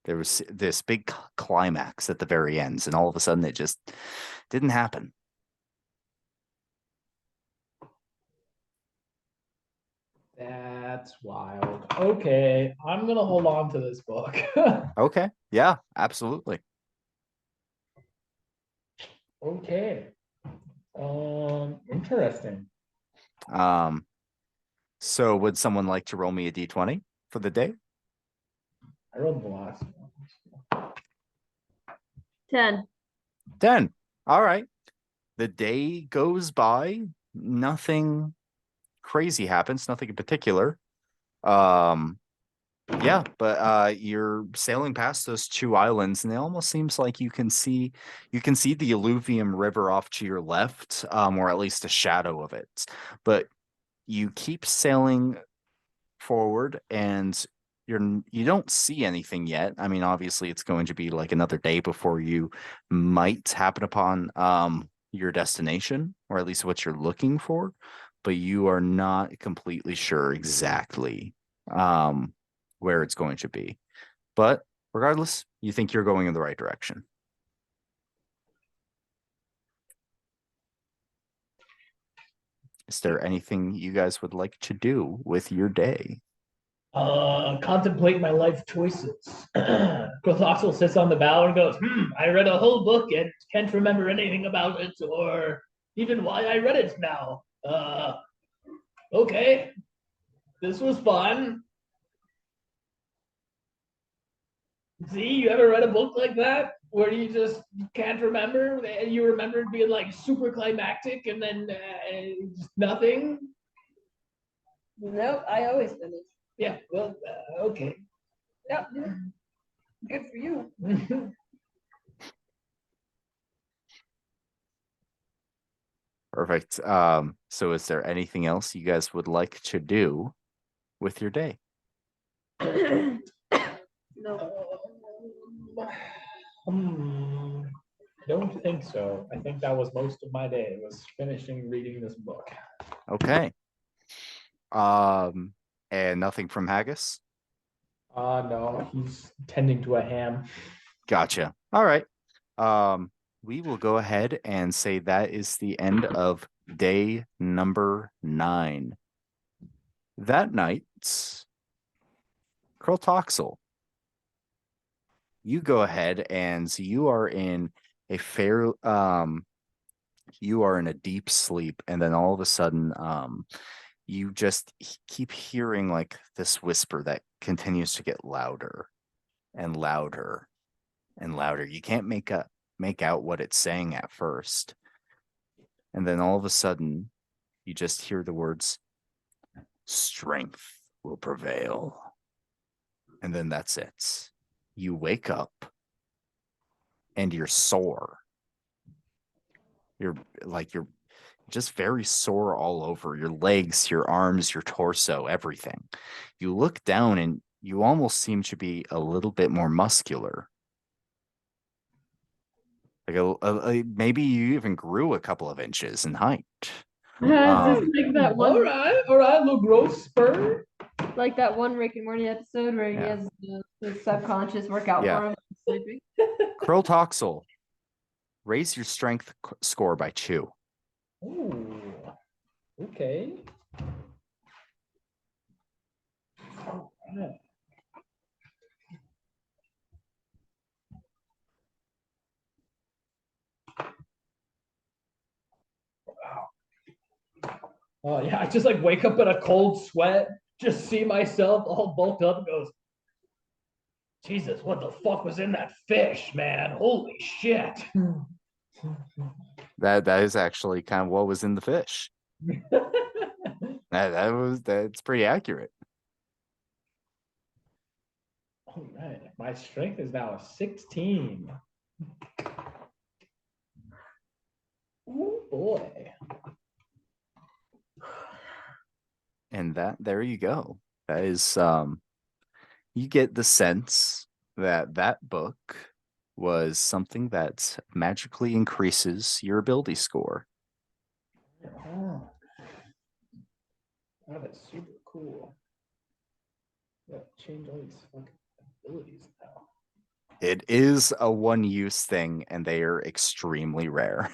There was this big climax at the very end, and all of a sudden it just didn't happen. That's wild. Okay, I'm gonna hold on to this book. Okay. Yeah, absolutely. Okay. Interesting. So would someone like to roll me a d20 for the day? I rolled the last one. 10. 10. All right. The day goes by. Nothing crazy happens, nothing in particular. Yeah, but you're sailing past those 2 islands, and it almost seems like you can see the Alluvium River off to your left, or at least a shadow of it. But you keep sailing forward, and you don't see anything yet. I mean, obviously, it's going to be like another day before you might happen upon your destination, or at least what you're looking for. But you are not completely sure exactly where it's going to be. But regardless, you think you're going in the right direction. Is there anything you guys would like to do with your day? Contemplate my life choices. Colossal sits on the bow and goes, I read a whole book and can't remember anything about it or even why I read it now. Okay. This was fun. See, you ever read a book like that where you just can't remember and you remember it being like super climactic and then just nothing? Nope, I always finish. Yeah, well, okay. Yep. Good for you. Perfect. So is there anything else you guys would like to do with your day? No. Don't think so. I think that was most of my day, was finishing reading this book. Okay. And nothing from Haggis? No, he's tending to a ham. Gotcha. All right. We will go ahead and say that is the end of day number 9. That night, Kroltoxel, you go ahead and you are in a you are in a deep sleep, and then all of a sudden, you just keep hearing like this whisper that continues to get louder and louder and louder. You can't make out what it's saying at first. And then all of a sudden, you just hear the words, strength will prevail. And then that's it. You wake up and you're sore. You're just very sore all over your legs, your arms, your torso, everything. You look down and you almost seem to be a little bit more muscular. Like maybe you even grew a couple of inches in height. Like that All one, right, little growth spur. like that one Rick and Morty episode where he Yeah. has the subconscious work out Yeah. for him sleeping. Kroltoxel, raise your strength score by 2. Ooh, okay. All right. Oh yeah, I just like wake up in a cold sweat, just see myself all bulked up and goes, Jesus, what the fuck was in that fish, man? Holy shit. That is actually kind of what was in the fish. That's pretty accurate. All right, my strength is now a 16. Oh boy. And there you go. That is you get the sense that that book was something that magically increases your ability score. Oh. That is super cool. Gotta change all these fucking abilities now. It is a one-use thing, and they are extremely rare.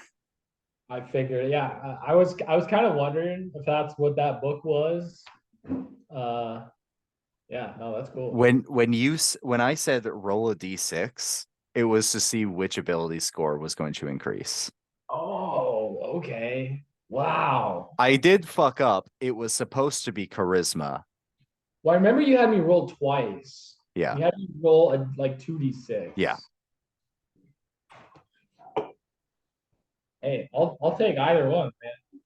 I figured, yeah. I was kind of wondering if that's what that book was. Yeah, no, that's cool. When I said roll a d6, it was to see which ability score was going to increase. Oh, okay. Wow. I did fuck up. It was supposed to be charisma. Well, I remember you had me roll twice. Yeah. You had me roll like 2d6. Yeah. Hey, I'll take either one, man.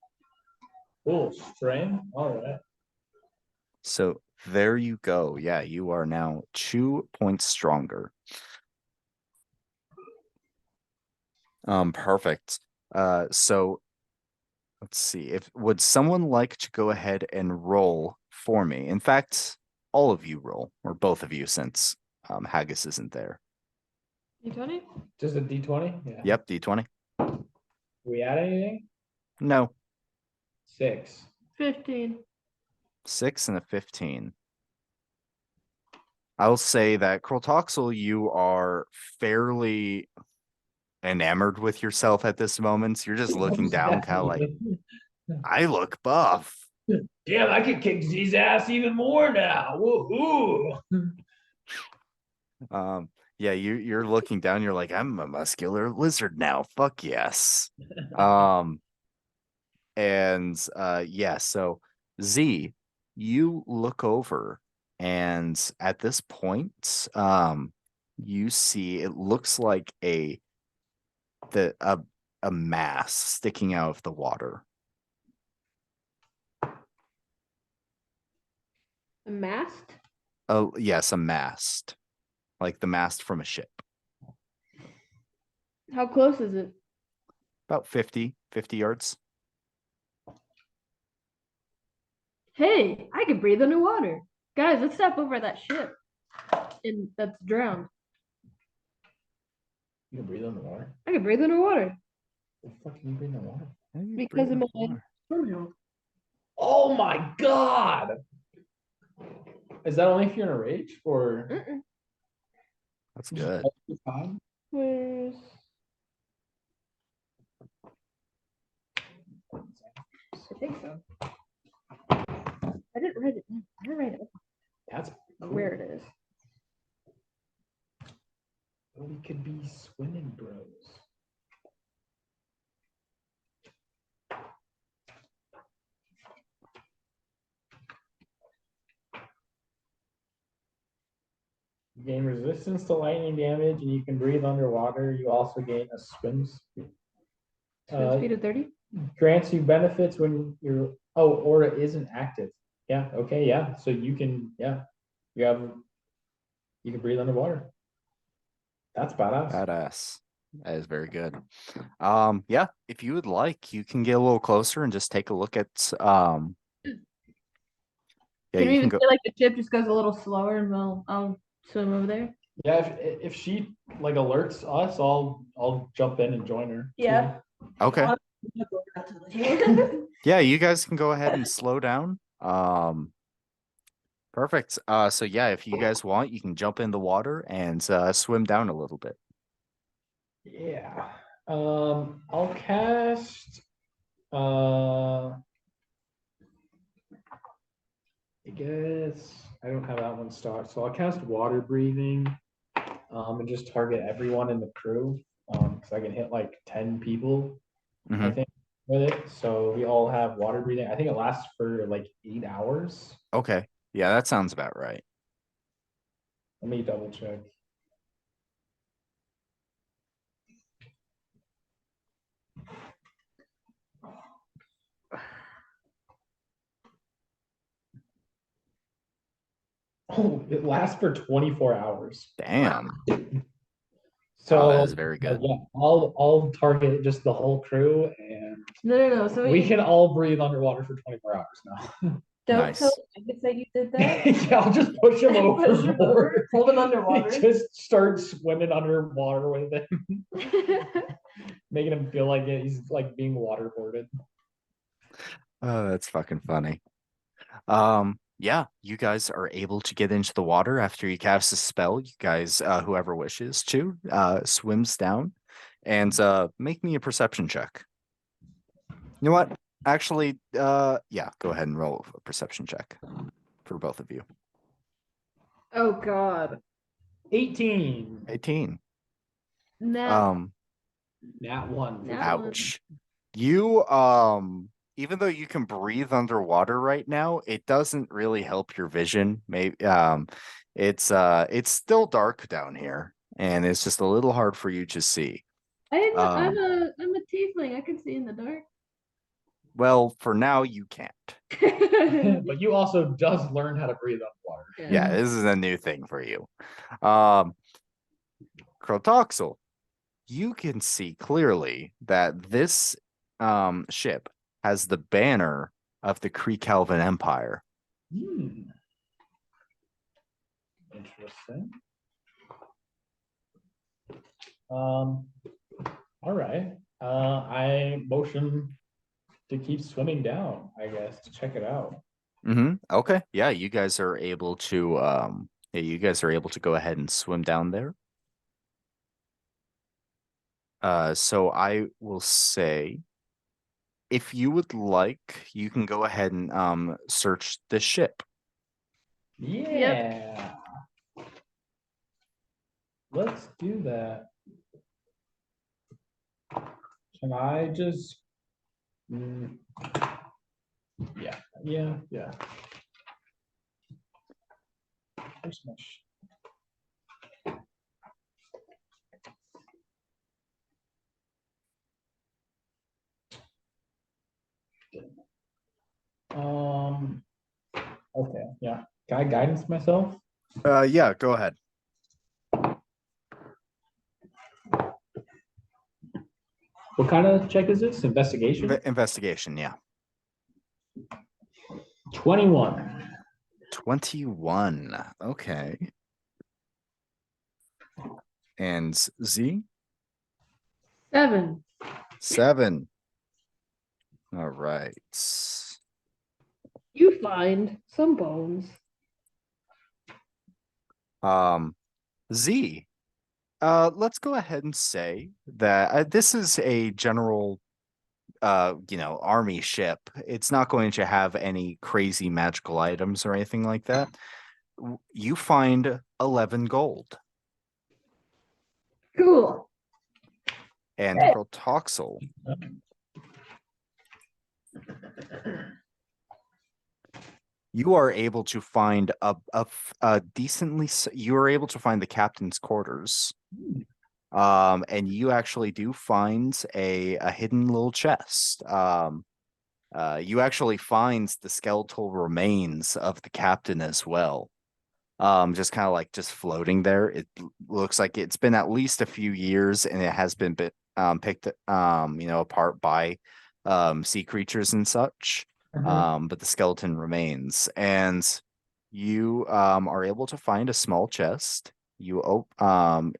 Cool. Strength. All right. So there you go. Yeah, you are now 2 points stronger. Perfect. So let's see. Would someone like to go ahead and roll for me? In fact, all of you roll, or both of you, since Haggis isn't there. D20? Just a d20? Yeah. Yep, d20. We add anything? No, 6. 15. 6 and a 15. I'll say that Kroltoxel, you are fairly enamored with yourself at this moment. You're just looking down, kind of like, I look buff. Damn, I could kick Z's ass even more now. Woohoo! Yeah, you're looking down, you're like, I'm a muscular lizard now. Fuck yes. And yeah, so Z, you look over, and at this point, you see it looks like a mass sticking out of the water. A mast? Oh, yes, a mast. Like the mast from a ship. How close is it? About 50 yards. Hey, I can breathe underwater. Guys, let's stop over that ship. And that's drowned. You can breathe underwater. I can breathe underwater. The fuck can you breathe underwater? Yeah, you Because breathe of my underwater. terminal. Oh my god! Is that only if you're in a rage or? Mm-mm. That's just good. all the time? Where's I think so. I didn't write it down. I didn't write it That's down where it is. We could be swimming bros. You gain resistance to lightning damage, and you can breathe underwater. You also gain a swim speed. Swim speed of 30. Grants you benefits when your aura isn't active. Yeah. Okay. Yeah. So you can. Yeah. You can breathe underwater. That's badass. Badass. That is very good. Yeah, if you would like, you can get a little closer and just take a look at yeah, Can we you even can go. say like the ship just goes a little slower and I'll swim over there? Yeah. If she like alerts us, I'll jump in and join her. too. Yeah. Okay. Yeah. Yeah, you guys can go ahead and slow down. Perfect. So yeah, if you guys want, you can jump in the water and swim down a little bit. Yeah. I'll cast. I guess I don't have that one stocked, so I'll cast water breathing. And just target everyone in the crew. Because I can hit like 10 people, I Mhm. think, with it. So we all have water breathing. I think it lasts for like 8 hours. Okay. Yeah, that sounds about right. Let me double check. Oh, it lasts for 24 hours. Damn. So Wow, that is very good. yeah, I'll target just the whole crew, and No. So we can all breathe underwater for 24 hours now. don't Nice. tell Megan that you did that. Yeah, I'll just push him Push him overboard. over, hold him underwater. Just start swimming underwater with him, making him feel like he's like being waterboarded. Oh, that's fucking funny. Yeah, you guys are able to get into the water after you cast a spell. You guys, whoever wishes to, swims down and make me a perception check. You know what? Actually, yeah, go ahead and roll a perception check for both of you. Oh God. 18. 18. Nah. Nat 1. Nat Ouch. You, even though you can breathe underwater right now, it doesn't really help your vision. Maybe, it's still dark down here, and it's just a little hard for you to see. I'm a tiefling. I can see in the dark. Well, for now, you can't. But you also just learned how to breathe underwater. Yeah, this is a new thing for you. Crotoxel, you can see clearly that this ship has the banner of the Kree Calvin Empire. Interesting. All right. I motion to keep swimming down, I guess, to check it out. Okay. Yeah, you guys are able to go ahead and swim down there. So I will say, if you would like, you can go ahead and search the ship. Yeah. Let's do that. Can I just yeah. There's much. Okay, yeah. Can I guidance myself? Yeah, go ahead. What kind of check is this? Investigation? Investigation, yeah. 21. 21. Okay. And Z? 7. 7. All right. You find some bones. Z. Let's go ahead and say that this is a general army ship. It's not going to have any crazy magical items or anything like that. You find 11 gold. Cool. And Hey. Protoxel. You are able to find a decently. You are able to find the captain's quarters, and you actually do find a hidden little chest. You actually find the skeletal remains of the captain as well. Just kind of like just floating there. It looks like it's been at least a few years, and it has been picked apart by sea creatures and such. But the skeleton remains, and you are able to find a small chest. And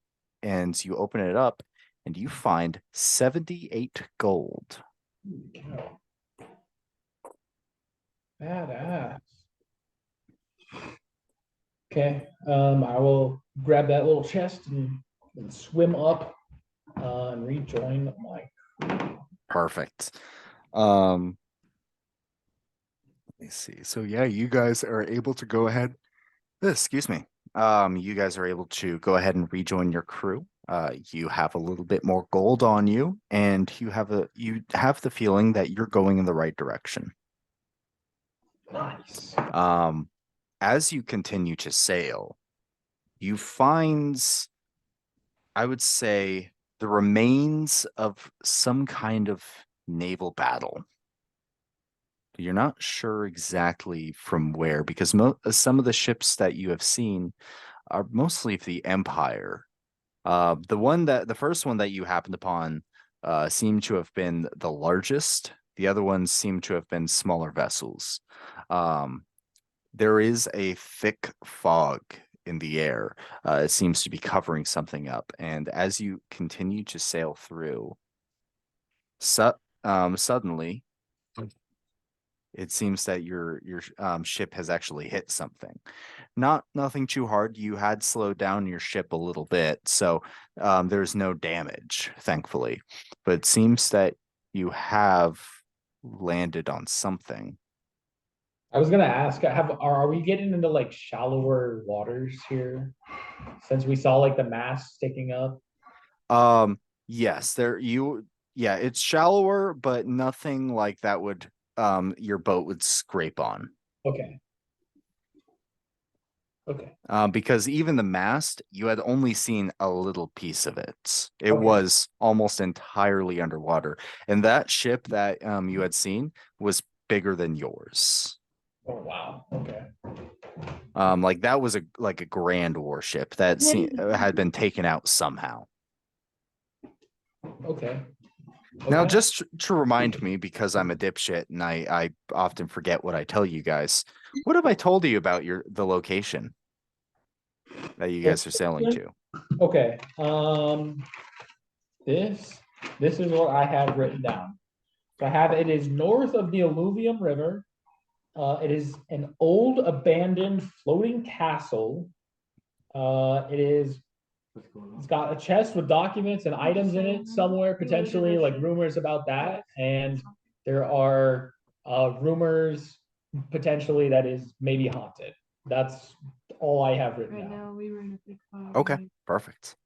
you open it up, and you find 78 gold. Badass. Okay, I will grab that little chest and swim up and rejoin my. Perfect. Let me see. So yeah, you guys are able to go ahead. Excuse me. You guys are able to go ahead and rejoin your crew. You have a little bit more gold on you, and you have the feeling that you're going in the right direction. Nice. As you continue to sail, you find, I would say, the remains of some kind of naval battle. You're not sure exactly from where, because some of the ships that you have seen are mostly of the Empire. The first one that you happened upon seemed to have been the largest. The other ones seem to have been smaller vessels. There is a thick fog in the air. It seems to be covering something up. And as you continue to sail through, suddenly, it seems that your ship has actually hit something. Nothing too hard. You had slowed down your ship a little bit, so there's no damage, thankfully. But it seems that you have landed on something. I was gonna ask, are we getting into like shallower waters here? Since we saw like the mast sticking up. Yes, it's shallower, but nothing like that would your boat would scrape on. Okay. Okay. Because even the mast, you had only seen a little piece of it. It Okay. was almost entirely underwater. And that ship that you had seen was bigger than yours. Oh wow. Okay. Like that was a grand warship that had been taken out somehow. Okay. Now, Okay. just to remind me, because I'm a dipshit and I often forget what I tell you guys, what have I told you about the location that you guys are sailing to? Okay. This is what I have written down. So I have it is north of the Alluvium River. It is an old abandoned floating castle. It's got a chest with documents and items in it somewhere, potentially like rumors about that. And there are rumors potentially that is maybe haunted. That's all I have written Right down. now, we were in a big fog. Okay, perfect.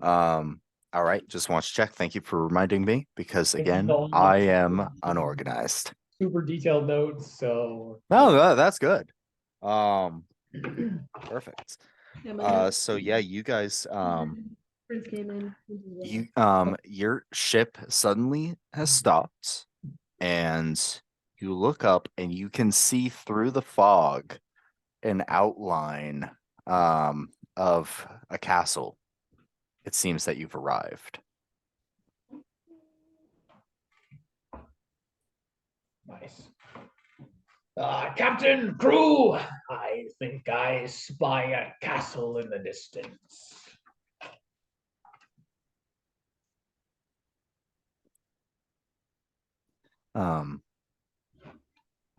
All right, just want to check. Thank you for reminding me, because again, I am unorganized. Super detailed notes, so No, that's good. Perfect. Yeah, my So yeah, you guys friends came in. your ship suddenly has stopped, and you look up and you can see through the fog an outline of a castle. It seems that you've arrived. Nice. Captain, crew, I think I spy a castle in the distance.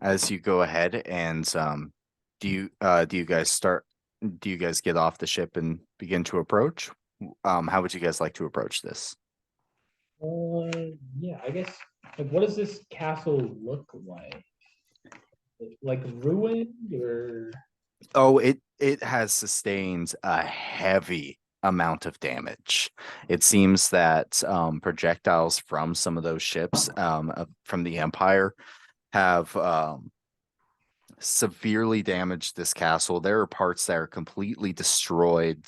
As you go ahead and do you guys get off the ship and begin to approach? How would you guys like to approach this? Yeah, I guess. Like, what does this castle look like? Like ruined or? Oh, it has sustained a heavy amount of damage. It seems that projectiles from some of those ships from the Empire have severely damaged this castle. There are parts that are completely destroyed.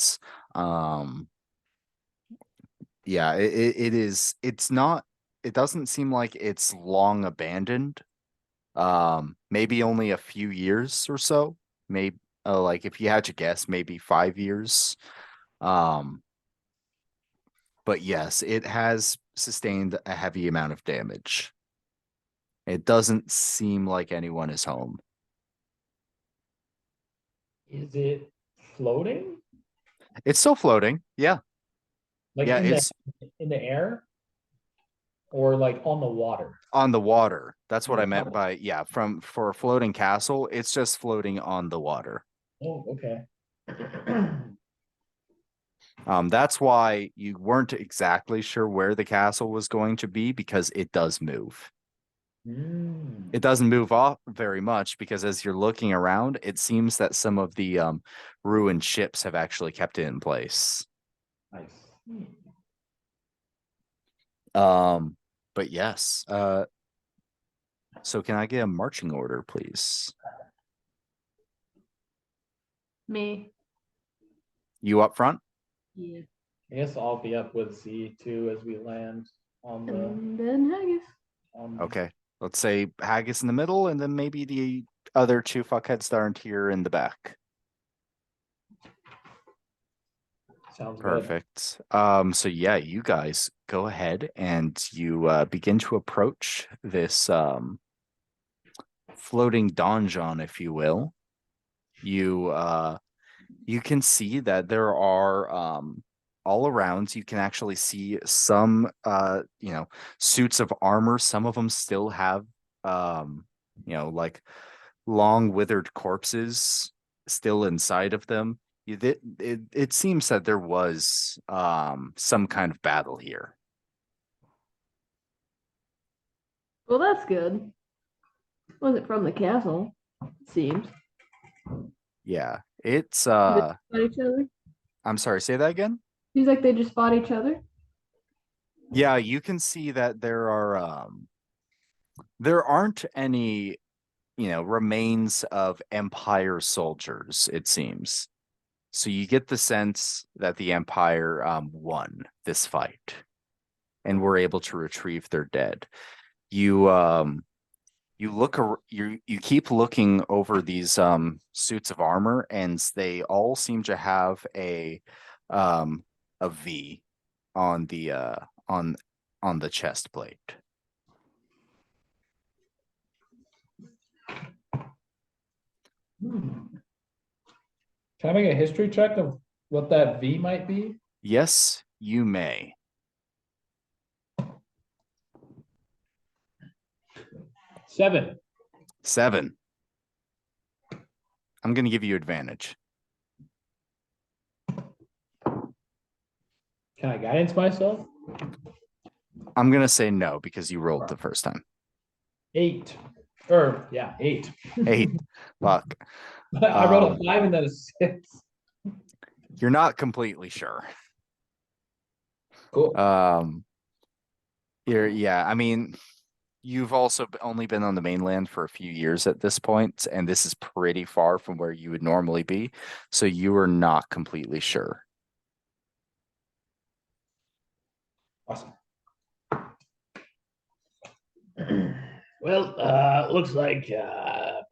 Yeah, it is. It's not. It doesn't seem like it's long abandoned. Maybe only a few years or so. Maybe like if you had to guess, maybe 5 years. Um, but yes, it has sustained a heavy amount of damage. It doesn't seem like anyone is home. Is it floating? It's still floating. Yeah. Like Yeah, in it's in the air? Or like on the water? on the water. That's what On I the meant water. by, yeah, for a floating castle, it's just floating on the water. Oh, okay. That's why you weren't exactly sure where the castle was going to be because it does move. Mm, It doesn't move off very much because as you're looking around, it seems that some of the ruined ships have actually kept it in place. nice. But yes, so can I get a marching order, please? Me. You up front? Yeah. I guess I'll be up with Z too as we land on the And then Haggis. on Okay. Let's say Haggis in the middle, and then maybe the other two fuckheads that aren't here in the back. sounds good. Perfect. So yeah, you guys go ahead and you begin to approach this floating donjon, if you will. You can see that there are all around, you can actually see some suits of armor. Some of them still have like long withered corpses still inside of them. It seems that there was some kind of battle here. Well, that's good. Wasn't from the castle, it seems. Yeah, it's They just fought each other. I'm sorry, say that again. Seems like they just fought each other. Yeah, you can see that there aren't any remains of Empire soldiers, it seems. So you get the sense that the Empire won this fight and were able to retrieve their dead. You keep looking over these suits of armor, and they all seem to have a V on the on the chest plate. Hmm. Can I make a history check of what that V might be? Yes, you may. 7. 7. I'm going to give you advantage. Can I guidance myself? I'm going to say no because you rolled the first time. 8. Or yeah, 8. 8. Fuck. I rolled a 5 and then a 6. You're not completely sure. Cool. Yeah, I mean, you've also only been on the mainland for a few years at this point, and this is pretty far from where you would normally be, so you are not completely sure. Awesome. Well, looks like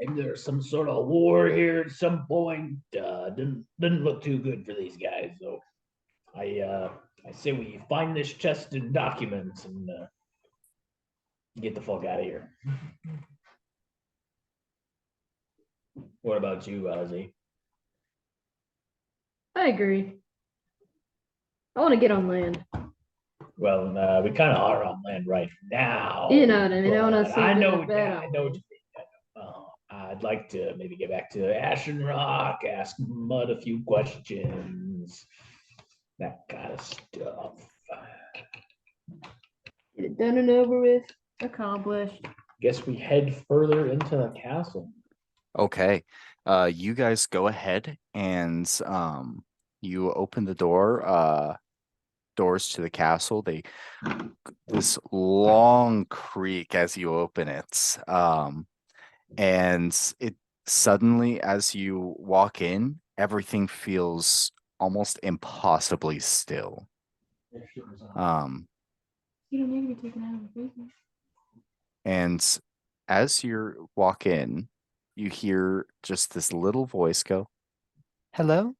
maybe there's some sort of war here at some point. Didn't look too good for these guys. So I say we find this chest and documents and get the fuck out of here. What about you, Ozzy? I agree. I want to get on land. Well, we kind of are on land right now. You know what I mean? I wanna but sleep I in know, the bed yeah, on I know what you mean. I'd like to maybe get back to Ashen Rock, ask Mud a few questions, that kind of stuff. Get it done and over with. Accomplished. Guess we head further into the castle. Okay, you guys go ahead and you open the doors to the castle. This long creak as you open it. And it suddenly, as you walk in, everything feels almost impossibly still. You don't need to be taken out of the business. And as you walk in, you hear just this little voice go, "Hello?"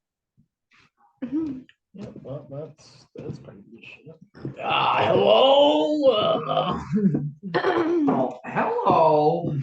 Yeah, well, that's pretty good shit. Hello. Oh, hello.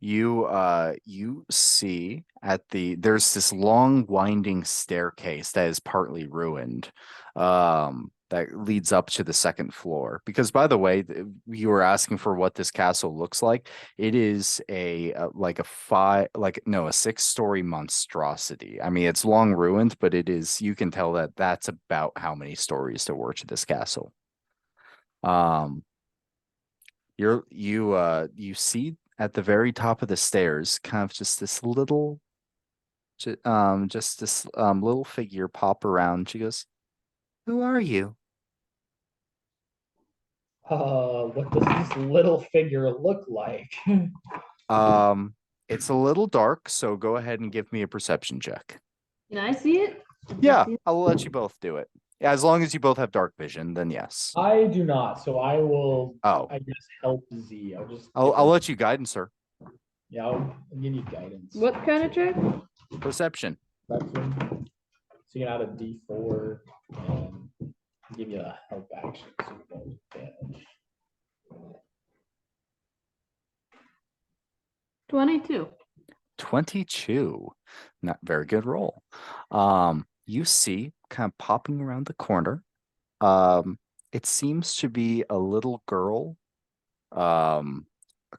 You see there's this long winding staircase that is partly ruined, that leads up to the second floor. Because, by the way, you were asking for what this castle looks like. It is a 6-story monstrosity. I mean, it's long ruined, but you can tell that that's about how many stories there were to this castle. You see at the very top of the stairs, kind of just this little figure pop around. She goes, "Who are you?" What does this little figure look like? It's a little dark, so go ahead and give me a perception check. Can I see it? Yeah, I'll let you both do it. Yeah, as long as you both have dark vision, then yes. I do not, so I will. Oh, I guess help Z. I'll just. I'll let you guide, sir. Yeah, I'll give you guidance. What kind of check? Perception. Perception. So you can add a D4 and give you a help action. So you roll damage. 22. 22. Not very good roll. You see, kind of popping around the corner, it seems to be a little girl, kind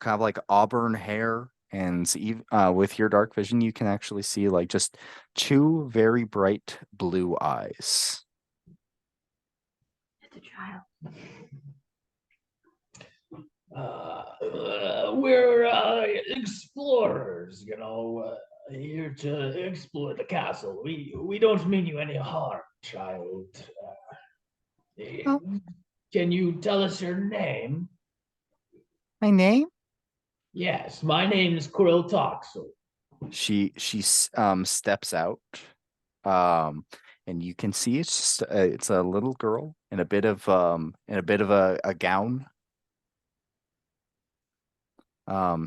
of like auburn hair, and with your dark vision, you can actually see like just 2 very bright blue eyes. It's a child. We're explorers, here to explore the castle. We don't mean you any harm, child. Oh. Can you tell us your name? My name? Yes, my name is Krill Toxel. She steps out, and you can see it's a little girl in a bit of a gown.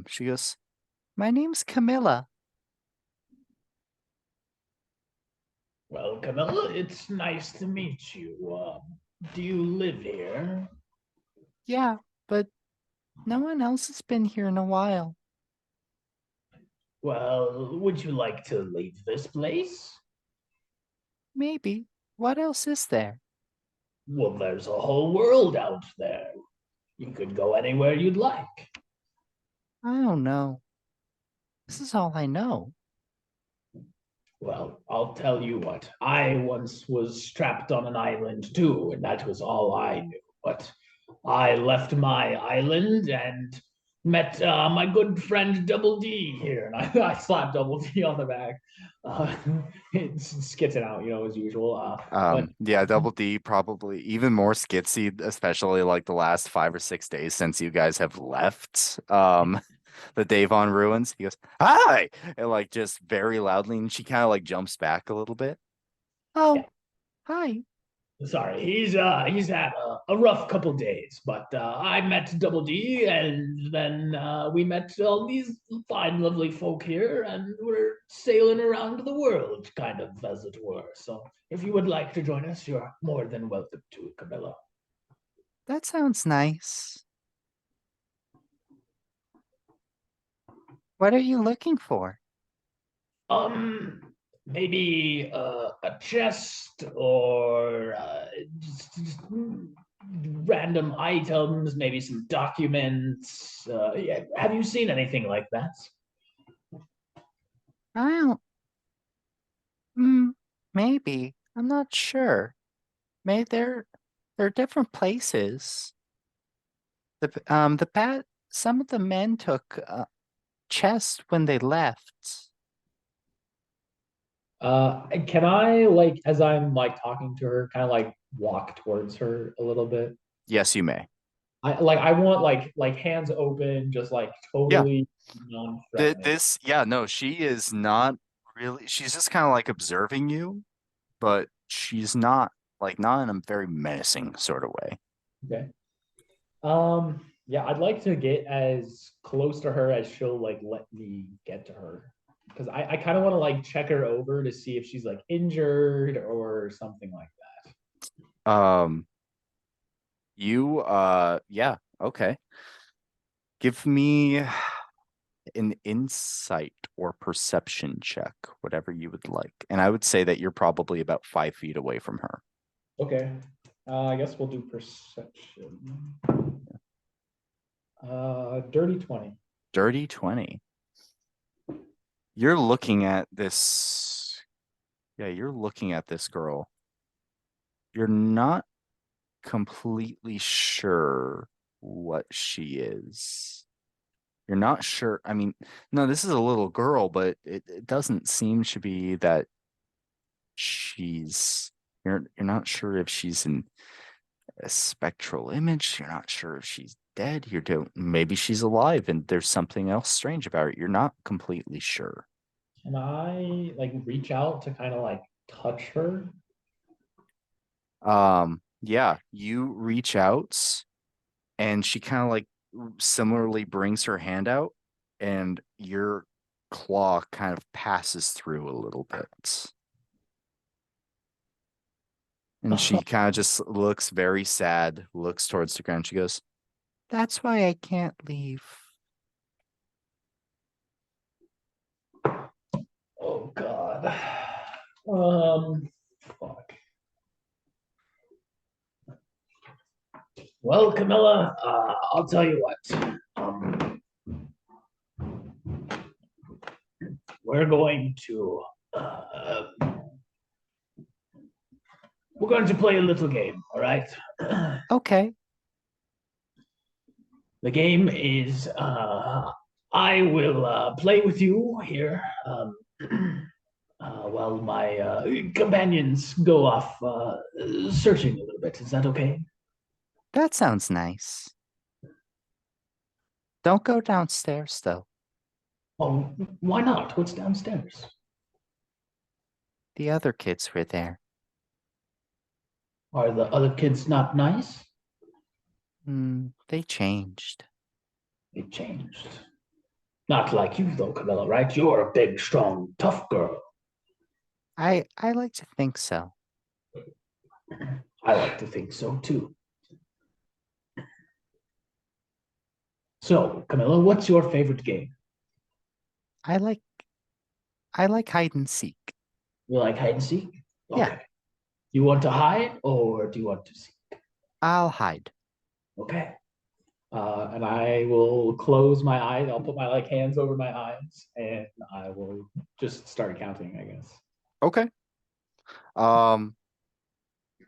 She goes, "My name's Camilla." Well, Camilla, it's nice to meet you. Do you live here? Yeah, but no one else has been here in a while. Well, would you like to leave this place? Maybe. What else is there? Well, there's a whole world out there. You could go anywhere you'd like. I don't know. This is all I know. Well, I'll tell you what. I once was trapped on an island too, and that was all I knew. But I left my island and met my good friend Double D here, and I slapped Double D on the back. Skits it out, as usual. Yeah, Double D probably even more skitsy, especially like the last 5 or 6 days since you guys have left. The Davon ruins. He goes, "Hi!" And like just very loudly, and she kind of like jumps back a little bit. "Oh, Yeah. hi. Sorry, he's had a rough couple days, but I met Double D, and then we met all these fine, lovely folk here, and we're sailing around the world, kind of as it were. So, if you would like to join us, you're more than welcome to, Camilla. That sounds nice. What are you looking for? Maybe a chest or just random items, maybe some documents. Yeah, have you seen anything like that? I don't. Maybe. I'm not sure. Maybe they're different places. Some of the men took chest when they left. Can I like as I'm like talking to her, kind of like walk towards her a little bit? Yes, you may. I want like hands open, just like totally non-threatening. No, she is not really, she's just kind of like observing you, but she's not not in a very menacing sort of way. Okay. Yeah, I'd like to get as close to her as she'll like let me get to her. Because I kind of want to like check her over to see if she's like injured or something like that. Yeah, okay. Give me an insight or perception check, whatever you would like. And I would say that you're probably about 5 feet away from her. Okay. I guess we'll do perception. Dirty 20. Dirty 20. You're looking at this. Yeah, you're looking at this girl. You're not completely sure what she is. You're not sure. I mean, no, this is a little girl, but it doesn't seem to be that you're not sure if she's in a spectral image. You're not sure if she's dead. You don't, maybe she's alive and there's something else strange about it. You're not completely sure. Can I like reach out to kind of like touch her? Yeah, you reach out and she kind of like similarly brings her hand out and your claw kind of passes through a little bit. And she kind of just looks very sad, looks towards the ground. She goes, "That's why I can't leave." Oh God. Fuck. Well, Camilla, I'll tell you what. We're going to play a little game, all right? Okay. The game is I will play with you here while my companions go off searching a little bit. Is that okay? That sounds nice. Don't go downstairs though. Oh, why not? What's downstairs? The other kids were there. Are the other kids not nice? They changed. They changed. Not like you though, Camilla, right? You're a big, strong, tough girl. I like to think so. I like to think so too. So, Camilla, what's your favorite game? I like hide and seek. You like hide and seek? Yeah. You want to hide or do you want to seek? I'll hide. Okay. And I will close my eyes. I'll put my like hands over my eyes, and I will just start counting, I guess. Okay.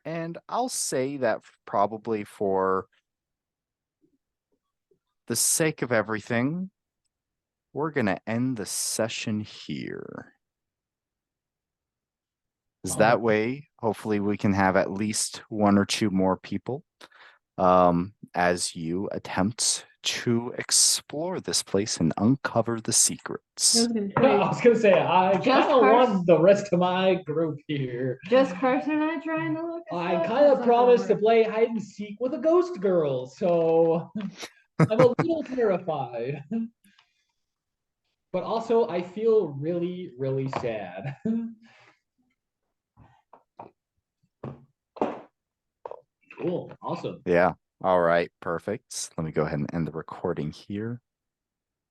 And I'll say that probably for the sake of everything, we're gonna end the session here. Is that way, hopefully we can have at least one or two more people as you attempt to explore this place and uncover the I secrets. was gonna I say, was gonna say, I Just kind of Cars- want the rest of my group here. just Carson and I trying to look. this I up, kind that's of not promised to gonna work. play hide and seek with a ghost girl, so I'm a little terrified. But also, I feel really, really sad. Cool, awesome. Yeah. All right. Perfect. Let me go ahead and end the recording here.